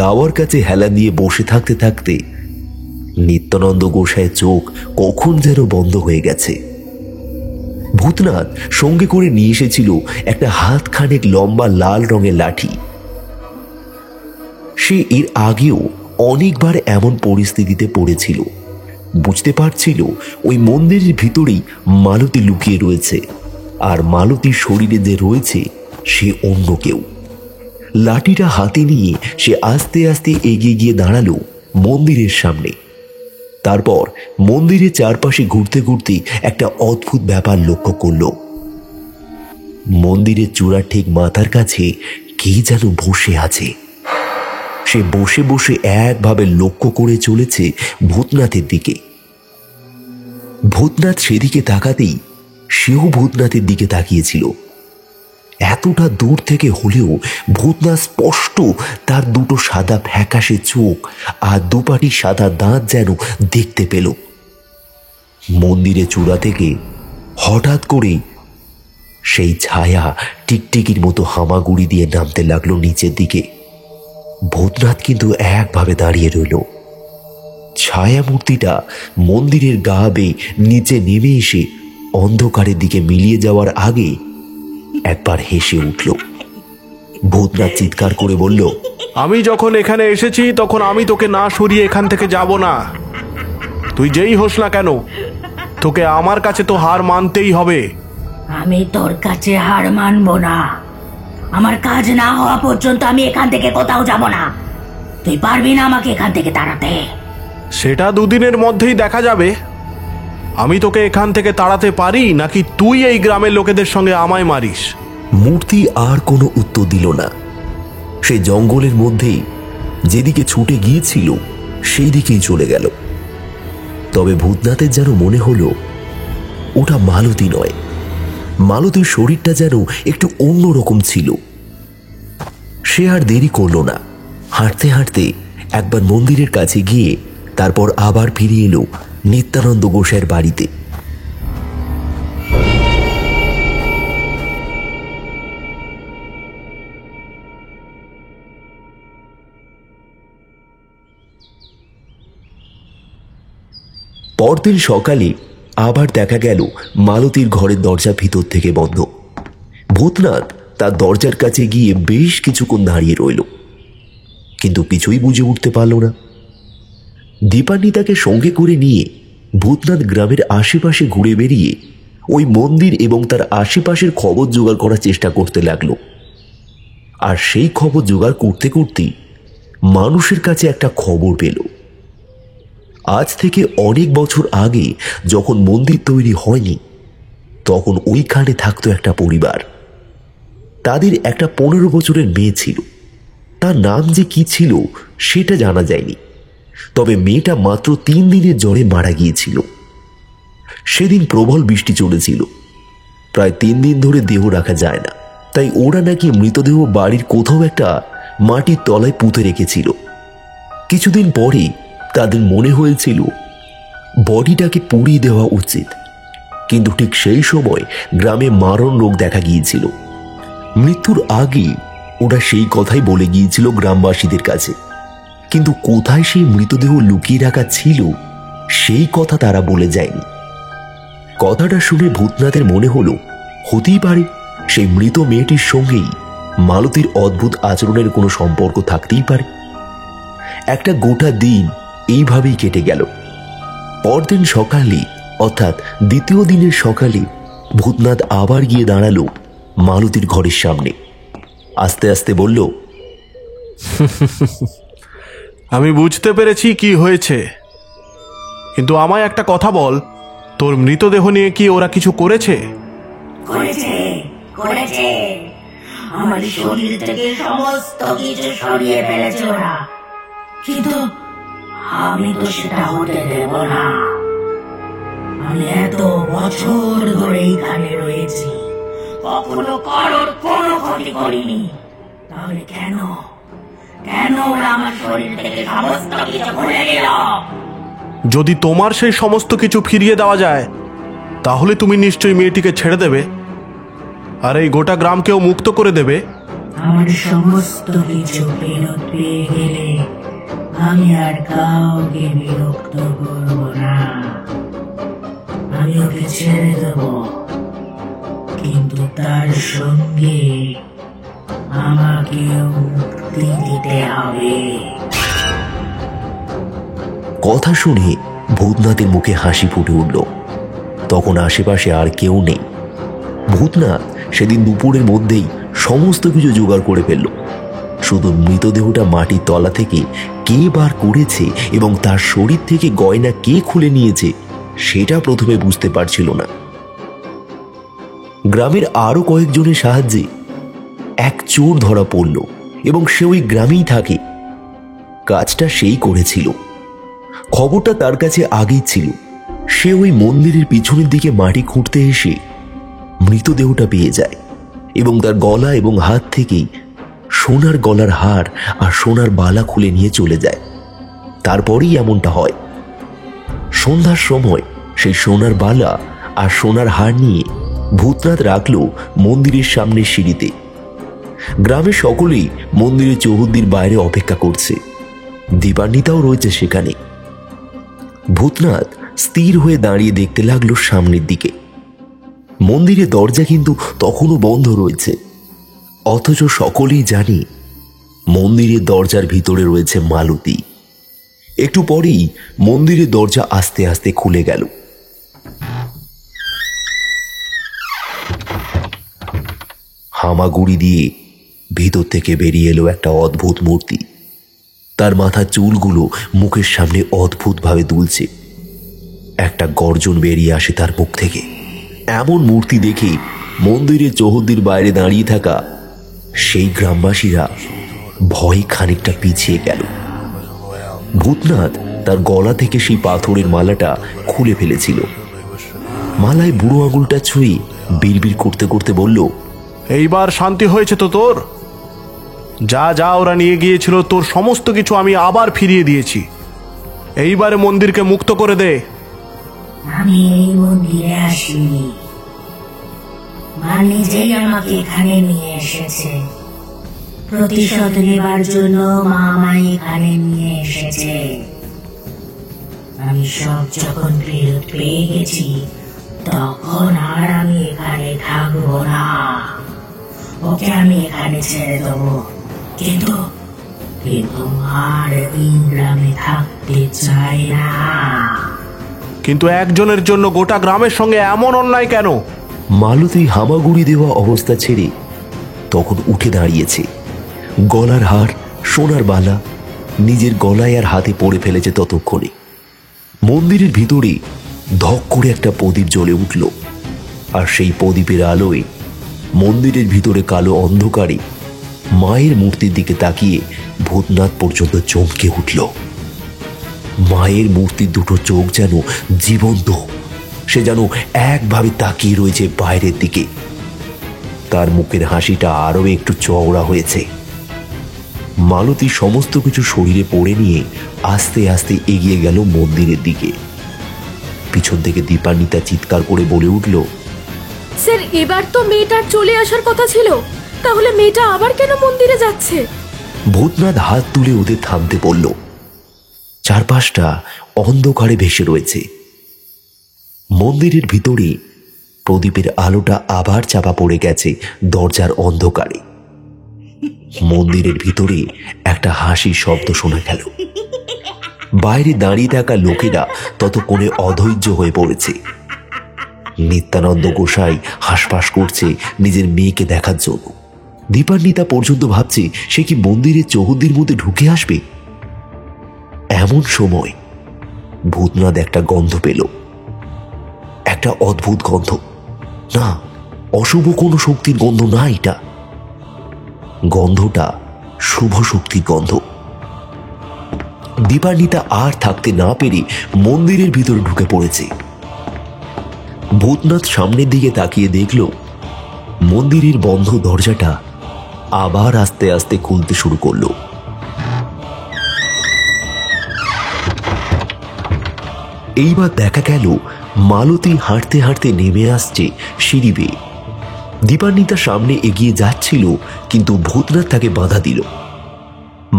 দাওয়ার কাছে হেলা দিয়ে বসে থাকতে থাকতে নিত্যানন্দ গোসাইয়ের চোখ কখন যেন বন্ধ হয়ে গেছে। ভূতনাথ সঙ্গে করে নিয়ে এসেছিল একটা হাত খানেক লম্বা লাল রঙের লাঠি। সে এর আগেও অনেকবার এমন পরিস্থিতিতে পড়েছিল। বুঝতে পারছিল ওই মন্দিরের ভিতরেই মালতী লুকিয়ে রয়েছে, আর মালতীর শরীরে যে রয়েছে সে অন্য কেউ। লাঠিটা হাতে নিয়ে সে আস্তে আস্তে এগিয়ে গিয়ে দাঁড়ালো মন্দিরের সামনে। তারপর মন্দিরের চারপাশে ঘুরতে ঘুরতে একটা অদ্ভুত ব্যাপার লক্ষ্য করল। মন্দিরের চূড়ার ঠিক মাথার কাছে কে যেন বসে আছে। সে বসে বসে একভাবে লক্ষ্য করে চলেছে ভূতনাথের দিকে। ভূতনাথ সেদিকে তাকাতেই সেও ভূতনাথের দিকে তাকিয়েছিল। এতটা দূর থেকে হলেও ভূতনাথ স্পষ্ট তার দুটো সাদা ফ্যাকাশে চোখ আর দুপাটি সাদা দাঁত যেন দেখতে পেল। মন্দিরের চূড়া থেকে হঠাৎ করে সেই ছায়া টিকটিকির মতো হামাগুড়ি দিয়ে নামতে লাগলো নিচের দিকে। ভূতনাথ কিন্তু একভাবে দাঁড়িয়ে রইল। ছায়া মূর্তিটা মন্দিরের গা বেয়ে নিচে নেমে এসে অন্ধকারের দিকে মিলিয়ে যাওয়ার আগে একবার হেসে উঠল। ভূতনাথ চিৎকার করে বলল, আমি যখন এখানে এসেছি তখন আমি তোকে না সরিয়ে এখান থেকে যাব না। তুই যেই হোস না কেন, তোকে আমার কাছে তো হার মানতেই হবে। আমি তোর কাছে হার মানবো না। আমার কাজ না হওয়া পর্যন্ত আমি এখান থেকে কোথাও যাব না। তুই পারবি না আমাকে এখান থেকে তাড়াতে। সেটা দুদিনের মধ্যেই দেখা যাবে। আমি তোকে এখান থেকে তাড়াতে পারি নাকি তুই এই গ্রামের লোকেদের সঙ্গে আমায় মারিস। মূর্তি আর কোনো উত্তর দিল না। সে জঙ্গলের মধ্যেই যেদিকে ছুটে গিয়েছিল সেই দিকেই চলে গেল। তবে ভূতনাথের যেন মনে হলো ওটা মালতী নয়। মালতীর শরীরটা যেন একটু অন্যরকম ছিল। সে আর দেরি করল না। হাঁটতে হাঁটতে একবার মন্দিরের কাছে গিয়ে তারপর আবার ফিরে এলো নিত্যানন্দ গোসাইয়ের বাড়িতে। পরদিন সকালে আবার দেখা গেল মালতীর ঘরের দরজা ভিতর থেকে বন্ধ। ভূতনাথ তার দরজার কাছে গিয়ে বেশ কিছুক্ষণ দাঁড়িয়ে রইল, কিন্তু কিছুই বুঝে উঠতে পারল না। দীপান্বিতাকে সঙ্গে করে নিয়ে ভূতনাথ গ্রামের আশেপাশে ঘুরে বেরিয়ে ওই মন্দির এবং তার আশেপাশের খবর জোগাড় করার চেষ্টা করতে লাগলো। আর সেই খবর জোগাড় করতে করতেই মানুষের কাছে একটা খবর পেল। আজ থেকে অনেক বছর আগে যখন মন্দির তৈরি হয়নি, তখন ওইখানে থাকতো একটা পরিবার। তাদের একটা 15 বছরের মেয়ে ছিল। তার নাম যে কি ছিল সেটা জানা যায়নি, তবে মেয়েটা মাত্র 3 দিনের জ্বরে মারা গিয়েছিল। সেদিন প্রবল বৃষ্টি চলেছিল। প্রায় 3 দিন ধরে দেহ রাখা যায় না, তাই ওরা নাকি মৃতদেহ বাড়ির কোথাও একটা মাটির তলায় পুঁতে রেখেছিল। কিছুদিন পরে তাদের মনে হয়েছিল বডিটাকে পুড়িয়ে দেওয়া উচিত, কিন্তু ঠিক সেই সময় গ্রামে মারণ রোগ দেখা গিয়েছিল। মৃত্যুর আগে ওরা সেই কথাই বলে গিয়েছিল গ্রামবাসীদের কাছে, কিন্তু কোথায় সেই মৃতদেহ লুকিয়ে রাখা ছিল সেই কথা তারা বলে যায়নি। কথাটা শুনে ভূতনাথের মনে হলো হতেই পারে সেই মৃত মেয়েটির সঙ্গেই মালতীর অদ্ভুত আচরণের কোনো সম্পর্ক থাকতেই পারে। একটা গোটা দিন এইভাবেই কেটে গেল। পরদিন সকালে, অর্থাৎ দ্বিতীয় দিনের সকালে, ভূতনাথ আবার গিয়ে দাঁড়ালো মালতীর ঘরের সামনে। আস্তে আস্তে বলল, আমি বুঝতে পেরেছি কি হয়েছে, কিন্তু আমায় একটা কথা বল, তোর মৃতদেহ নিয়ে কি ওরা কিছু করেছে? করেছে করেছে আমার শরীর থেকে সমস্ত কিছু সরিয়ে ফেলেছে ওরা, কিন্তু আমি তো সেটা হতে দেব না। আমি এত বছর ধরে এখানে রয়েছি, কখনো কারোর কোনো ক্ষতি করিনি। তাহলে কেন কেন ওরা আমার শরীর থেকে সমস্ত কিছু খুলে নিল? যদি তোমার সেই সমস্ত কিছু ফিরিয়ে দেওয়া যায়, তাহলে তুমি নিশ্চয়ই মেয়েটিকে ছেড়ে দেবে আর এই গোটা গ্রামকেও মুক্ত করে দেবে। আমার সমস্ত কিছু ফেরত পেয়ে গেলে আমি আর কাউকে বিরক্ত করব না। আমি ওকে ছেড়ে দেব, কিন্তু তার সঙ্গে আমাকেও মুক্তি দিতে হবে। কথা শুনে ভূতনাথের মুখে হাসি ফুটে উঠল। তখন আশেপাশে আর কেউ নেই। ভূতনাথ সেদিন দুপুরের মধ্যেই সমস্ত কিছু জোগাড় করে ফেলল। শুধু মৃতদেহটা মাটির তলা থেকে কে বার করেছে এবং তার শরীর থেকে গয়না কে খুলে নিয়েছে সেটা প্রথমে বুঝতে পারছিল না। গ্রামের আরো কয়েকজনের সাহায্যে এক চোর ধরা পড়ল এবং সে ওই গ্রামেই থাকে। কাজটা সেই করেছিল। খবরটা তার কাছে আগেই ছিল। সে ওই মন্দিরের পিছনের দিকে মাটি খুঁড়তে এসে মৃতদেহটা পেয়ে যায় এবং তার গলা এবং হাত থেকেই সোনার গলার হার আর সোনার বালা খুলে নিয়ে চলে যায়। তারপরেই এমনটা হয়। সন্ধ্যার সময় সেই সোনার বালা আর সোনার হার নিয়ে ভূতনাথ রাখলো মন্দিরের সামনে সিঁড়িতে। গ্রামের সকলেই মন্দিরের চৌহদ্দির বাইরে অপেক্ষা করছে। দীপান্বিতাও রয়েছে সেখানে। ভূতনাথ স্থির হয়ে দাঁড়িয়ে দেখতে লাগলো সামনের দিকে। মন্দিরের দরজা কিন্তু তখনও বন্ধ রয়েছে, অথচ সকলেই জানে মন্দিরের দরজার ভিতরে রয়েছে মালতী। একটু পরেই মন্দিরের দরজা আস্তে আস্তে খুলে গেল। হামাগুড়ি দিয়ে ভিতর থেকে বেরিয়ে এলো একটা অদ্ভুত মূর্তি। তার মাথার চুলগুলো মুখের সামনে অদ্ভুতভাবে দুলছে। একটা গর্জন বেরিয়ে আসে তার মুখ থেকে। এমন মূর্তি দেখে মন্দিরের চৌহদ্দির বাইরে দাঁড়িয়ে থাকা সেই গ্রামবাসীরা ভয়ে খানিকটা পিছিয়ে গেল। ভূতনাথ তার গলা থেকে সেই পাথরের মালাটা খুলে ফেলেছিল। মালায় বুড়ো আঙুলটা ছুঁয়ে বিড়বিড় করতে করতে বলল, এইবার শান্তি হয়েছে তো তোর? যা যা ওরা নিয়ে গিয়েছিল তোর সমস্ত কিছু আমি আবার ফিরিয়ে দিয়েছি। এইবারে মন্দিরকে মুক্ত করে দে। আমি এই মন্দিরে আসিনি, মা নিজেই আমাকে এখানে নিয়ে এসেছে। প্রতিশোধ নেবার জন্য মা আমায় এখানে নিয়ে এসেছে। আমি সব যখন ফেরত পেয়ে গেছি তখন আর আমি এখানে থাকবো না। ওকে আমি এখানে ছেড়ে দেবো, কিন্তু আর এই গ্রামে থাকতে চাই না। কিন্তু একজনের জন্য গোটা গ্রামের সঙ্গে এমন অন্যায় কেন? মালতী হামাগুড়ি দেওয়া অবস্থা ছেড়ে তখন উঠে দাঁড়িয়েছে। গলার হার, সোনার বালা নিজের গলায় আর হাতে পড়ে ফেলেছে। ততক্ষণে মন্দিরের ভিতরে ধক করে একটা প্রদীপ জ্বলে উঠল, আর সেই প্রদীপের আলোয় মন্দিরের ভিতরে কালো অন্ধকারে মায়ের মূর্তির দিকে তাকিয়ে ভূতনাথ পর্যন্ত চমকে উঠল। মায়ের মূর্তির দুটো চোখ যেন জীবন্ত, সে যেন একভাবে তাকিয়ে রয়েছে বাইরের দিকে। তার মুখের হাসিটা আরো একটু চওড়া হয়েছে। মালতী সমস্ত কিছু শরীরে পড়ে নিয়ে আস্তে আস্তে এগিয়ে গেল মন্দিরের দিকে। পিছন থেকে দীপান্বিতা চিৎকার করে বলে উঠল, স্যার, এবার তো মেয়েটার চলে আসার কথা ছিল, তাহলে মেয়েটা আবার কেন মন্দিরে যাচ্ছে? ভূতনাথ হাত তুলে ওদের থামতে বলল। চারপাশটা অন্ধকারে ভেসে রয়েছে। মন্দিরের ভিতরে প্রদীপের আলোটা আবার চাপা পড়ে গেছে দরজার অন্ধকারে। মন্দিরের ভিতরে একটা হাসির শব্দ শোনা গেল। বাইরে দাঁড়িয়ে থাকা লোকেরা ততক্ষণে অধৈর্য হয়ে পড়েছে। নিত্যানন্দ গোসাই হাসপাস করছে নিজের মেয়েকে দেখার জন্য। দীপান্বিতা পর্যন্ত ভাবছে সে কি মন্দিরের চৌহদ্দির মধ্যে ঢুকে আসবে। এমন সময় ভূতনাথ একটা গন্ধ পেল, একটা অদ্ভুত গন্ধ। না, অশুভ কোনো শক্তির গন্ধ না, এটা গন্ধটা শুভ শক্তির গন্ধ। দীপান্বিতা আর থাকতে না পেরে মন্দিরের ভিতরে ঢুকে পড়েছে। ভূতনাথ সামনের দিকে তাকিয়ে দেখল মন্দিরের বন্ধ দরজাটা আবার আস্তে আস্তে খুলতে শুরু করলো। এইবার দেখা গেল মালতী হাঁটতে হাঁটতে নেমে আসছে সিঁড়ি বেয়ে। দীপান্বিতা সামনে এগিয়ে যাচ্ছিল, কিন্তু ভূতনাথ তাকে বাধা দিল।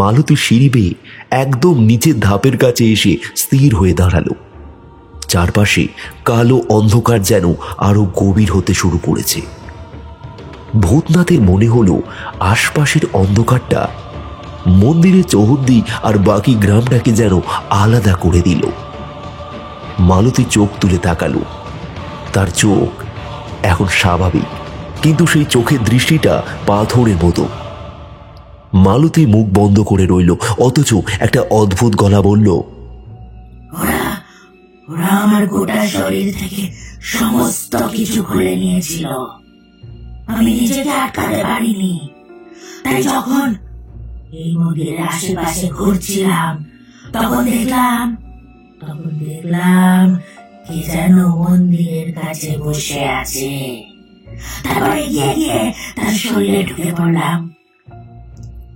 মালতী সিঁড়ি বেয়ে একদম নিচের ধাপের কাছে এসে স্থির হয়ে দাঁড়ালো। চারপাশে কালো অন্ধকার যেন আরো গভীর হতে শুরু করেছে। ভূতনাথের মনে হলো আশপাশের অন্ধকারটা মন্দিরের চৌহদ্দি আর বাকি গ্রামটাকে যেন আলাদা করে দিল। মালতী চোখ তুলে তাকালো। তার চোখ এখন স্বাভাবিক, কিন্তু সেই চোখের দৃষ্টিটা পাথরের মতো। মালতী মুখ বন্ধ করে রইল, অথচ একটা অদ্ভুত গলা বলল, ওরা আমার গোটা শরীর থেকে সমস্ত কিছু খুলে নিয়েছিল। আমি নিজেকে আটকাতে পারিনি। তাই যখন এই মন্দিরের আশেপাশে ঘুরছিলাম তখন দেখলাম কে যেন মন্দিরের কাছে বসে আছে। তারপর এগিয়ে গিয়ে তার শরীরে ঢুকে পড়লাম।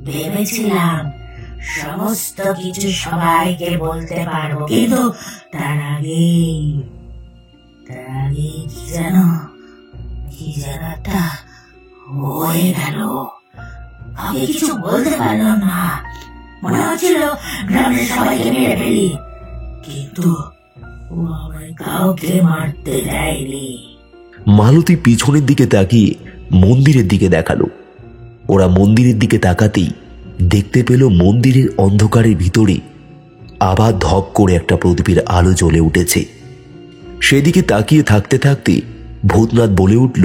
ভেবেছিলাম সমস্ত কিছু সবাইকে বলতে পারবো, কিন্তু তার আগে কি যেন একটা হয়ে গেল। আমি কিছু বলতে পারলাম না। মনে হচ্ছিল গ্রামের সবাইকে মেরে ফেলি, কিন্তু ও আমায় কাউকে মারতে দেয়নি। মালতী পিছনের দিকে তাকিয়ে মন্দিরের দিকে দেখালো। ওরা মন্দিরের দিকে তাকাতেই দেখতে পেল মন্দিরের অন্ধকারের ভিতরে আবার ধপ করে একটা প্রদীপের আলো জ্বলে উঠেছে। সেদিকে তাকিয়ে থাকতে থাকতে ভূতনাথ বলে উঠল,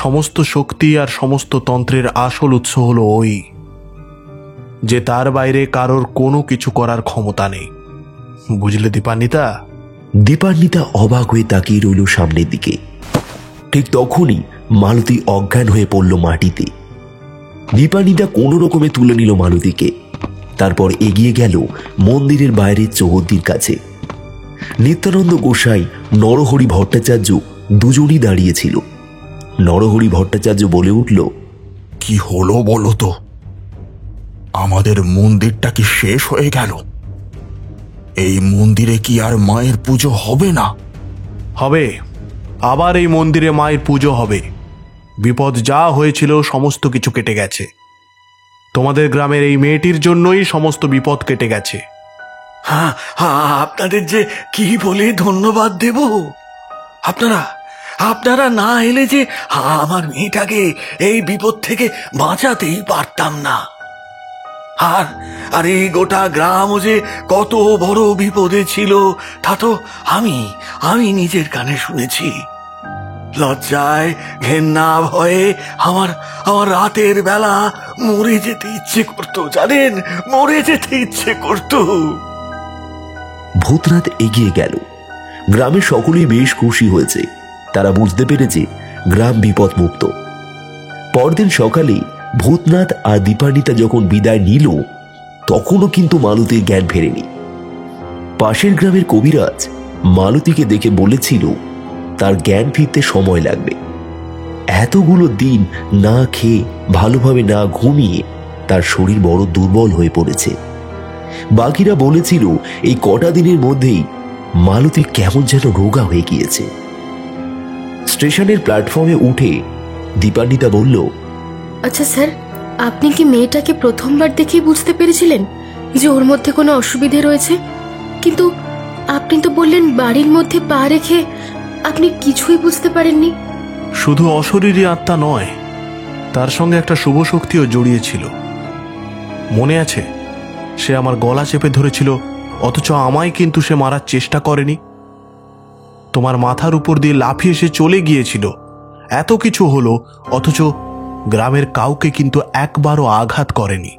সমস্ত শক্তি আর সমস্ত তন্ত্রের আসল উৎস হলো ওই, যে তার বাইরে কারোর কোনো কিছু করার ক্ষমতা নেই। বুঝলে দীপান্বিতা? দীপান্বিতা অবাক হয়ে তাকিয়ে রইল সামনের দিকে। ঠিক তখনই মালতী অজ্ঞান হয়ে পড়ল মাটিতে। দীপান্বিতা কোনো রকমে তুলে নিল মালতীকে, তারপর এগিয়ে গেল মন্দিরের বাইরের চৌহদ্দির কাছে। নিত্যানন্দ গোসাই, নরহরি ভট্টাচার্য দুজনই দাঁড়িয়েছিল। নরহরি ভট্টাচার্য বলে উঠল, কি হলো বলো তো? আমাদের মন্দিরটা কি শেষ হয়ে গেল? এই মন্দিরে কি আর মায়ের পুজো হবে না? হবে, আবার এই মন্দিরে মায়ের পুজো হবে। বিপদ যা হয়েছিল সমস্ত কিছু কেটে গেছে। তোমাদের গ্রামের এই মেয়েটির জন্যই সমস্ত বিপদ কেটে গেছে। হ্যাঁ, আপনাদের যে কি বলে ধন্যবাদ দেব। আপনারা না এলে যে আমার মেয়েটাকে এই বিপদ থেকে বাঁচাতেই পারতাম না। আর এই গোটা গ্রামও যে কত বড় বিপদে ছিল তা তো আমি নিজের কানে শুনেছি। লজ্জায়, ঘেন্না, ভয়ে আমার রাতের বেলা মরে যেতে ইচ্ছে করতো, জানেন, মরে যেতে ইচ্ছে করতো। ভূতনাথ এগিয়ে গেল। গ্রামের সকলেই বেশ খুশি হয়েছে। তারা বুঝতে পেরেছে গ্রাম বিপদ মুক্ত। পরদিন সকালে ভূতনাথ আর দীপান্বিতা যখন বিদায় নিল, তখনও কিন্তু মালতীর জ্ঞান ফেরেনি। পাশের গ্রামের কবিরাজ মালতীকে দেখে বলেছিল তার জ্ঞান ফিরতে সময় লাগবে। এতগুলো দিন না খেয়ে, ভালোভাবে না ঘুমিয়ে তার শরীর বড় দুর্বল হয়ে পড়েছে। বাকিরা বলেছিল এই কটা দিনের মধ্যেই মালতী কেমন যেন রোগা হয়ে গিয়েছে। স্টেশনের প্ল্যাটফর্মে উঠে দীপান্বিতা বলল, আচ্ছা স্যার, আপনি কি মেয়েটাকে প্রথমবার দেখেই বুঝতে পেরেছিলেন যে ওর মধ্যে কোনো অসুবিধে রয়েছে? কিন্তু আপনি তো বললেন বাড়ির মধ্যে পা রেখে আপনি কিছুই বুঝতে পারেননি। শুধু অশরীরী আত্মা নয়, তার সঙ্গে একটা শুভ শক্তিও জড়িয়েছিল। মনে আছে, সে আমার গলা চেপে ধরেছিল, অথচ আমায় কিন্তু সে মারার চেষ্টা করেনি। তোমার মাথার উপর দিয়ে লাফিয়ে সে চলে গিয়েছিল। এত কিছু হলো, অথচ গ্রামের কাউকে কিন্তু একবারও আঘাত করেনি।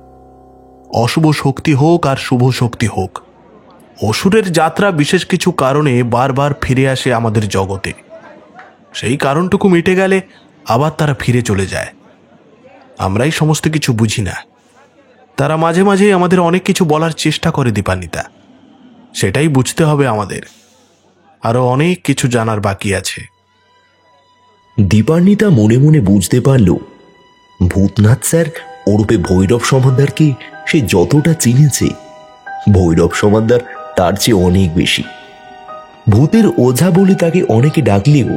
অশুভ শক্তি হোক আর শুভ শক্তি হোক, অসুরের যাত্রা বিশেষ কিছু কারণে বারবার ফিরে আসে আমাদের জগতে। সেই কারণটুকু মিটে গেলে আবার তারা ফিরে চলে যায়। আমরাই সমস্ত কিছু বুঝি না। তারা মাঝে মাঝে আমাদের অনেক কিছু বলার চেষ্টা করে দীপান্বিতা। সেটাই বুঝতে হবে আমাদের। আরো অনেক কিছু জানার বাকি আছে। দীপান্বিতা মনে মনে বুঝতে পারল ভূতনাথ স্যার ওরূপে ভৈরব সমাদ্দারকে সে যতটা চিনেছে, ভৈরব সমাদ্দার তার চেয়ে অনেক বেশি। ভূতের ওঝা বলে তাকে অনেকে ডাকলেও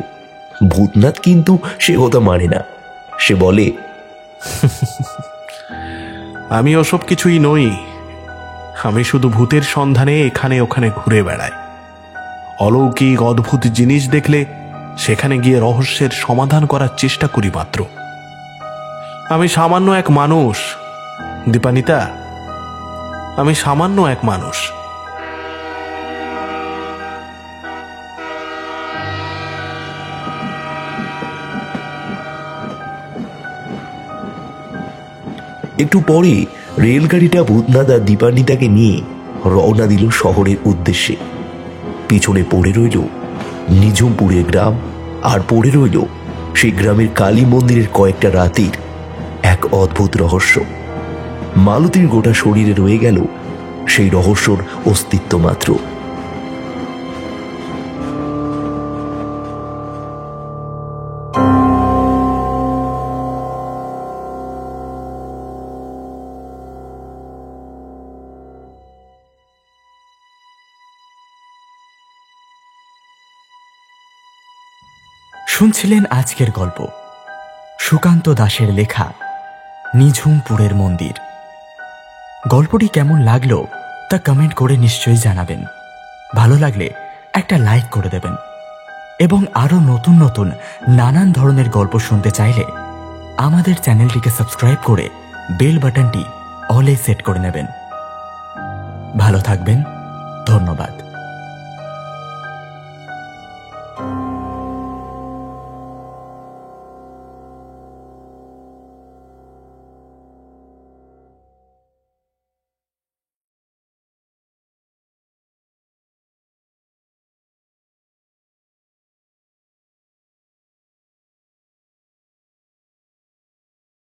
ভূতনাথ কিন্তু সে কথা মানে না। সে বলে, আমি ওসব কিছুই নই। আমি শুধু ভূতের সন্ধানে এখানে ওখানে ঘুরে বেড়াই। অলৌকিক অদ্ভুত জিনিস দেখলে সেখানে গিয়ে রহস্যের সমাধান করার চেষ্টা করি মাত্র। আমি সামান্য এক মানুষ দীপান্বিতা, আমি সামান্য এক মানুষ। একটু পরে রেলগাড়িটা ভূতনাথ আর দীপান্বিতাকে নিয়ে রওনা দিল শহরের উদ্দেশ্যে। পিছনে পড়ে রইল নিঝুমপুরের গ্রাম, আর পড়ে রইল সেই গ্রামের কালী মন্দিরের কয়েকটা রাতের এক অদ্ভুত রহস্য। মালতীর গোটা শরীরে রয়ে গেল সেই রহস্যর অস্তিত্ব মাত্র। শুনছিলেন আজকের গল্প সুকান্ত দাশের লেখা নিঝুমপুরের মন্দির। গল্পটি কেমন লাগলো তা কমেন্ট করে নিশ্চয়ই জানাবেন। ভালো লাগলে একটা লাইক করে দেবেন এবং আরো নতুন নতুন নানান ধরনের গল্প শুনতে চাইলে আমাদের চ্যানেলটিকে সাবস্ক্রাইব করে বেল বাটনটি অলে সেট করে নেবেন। ভালো থাকবেন। ধন্যবাদ।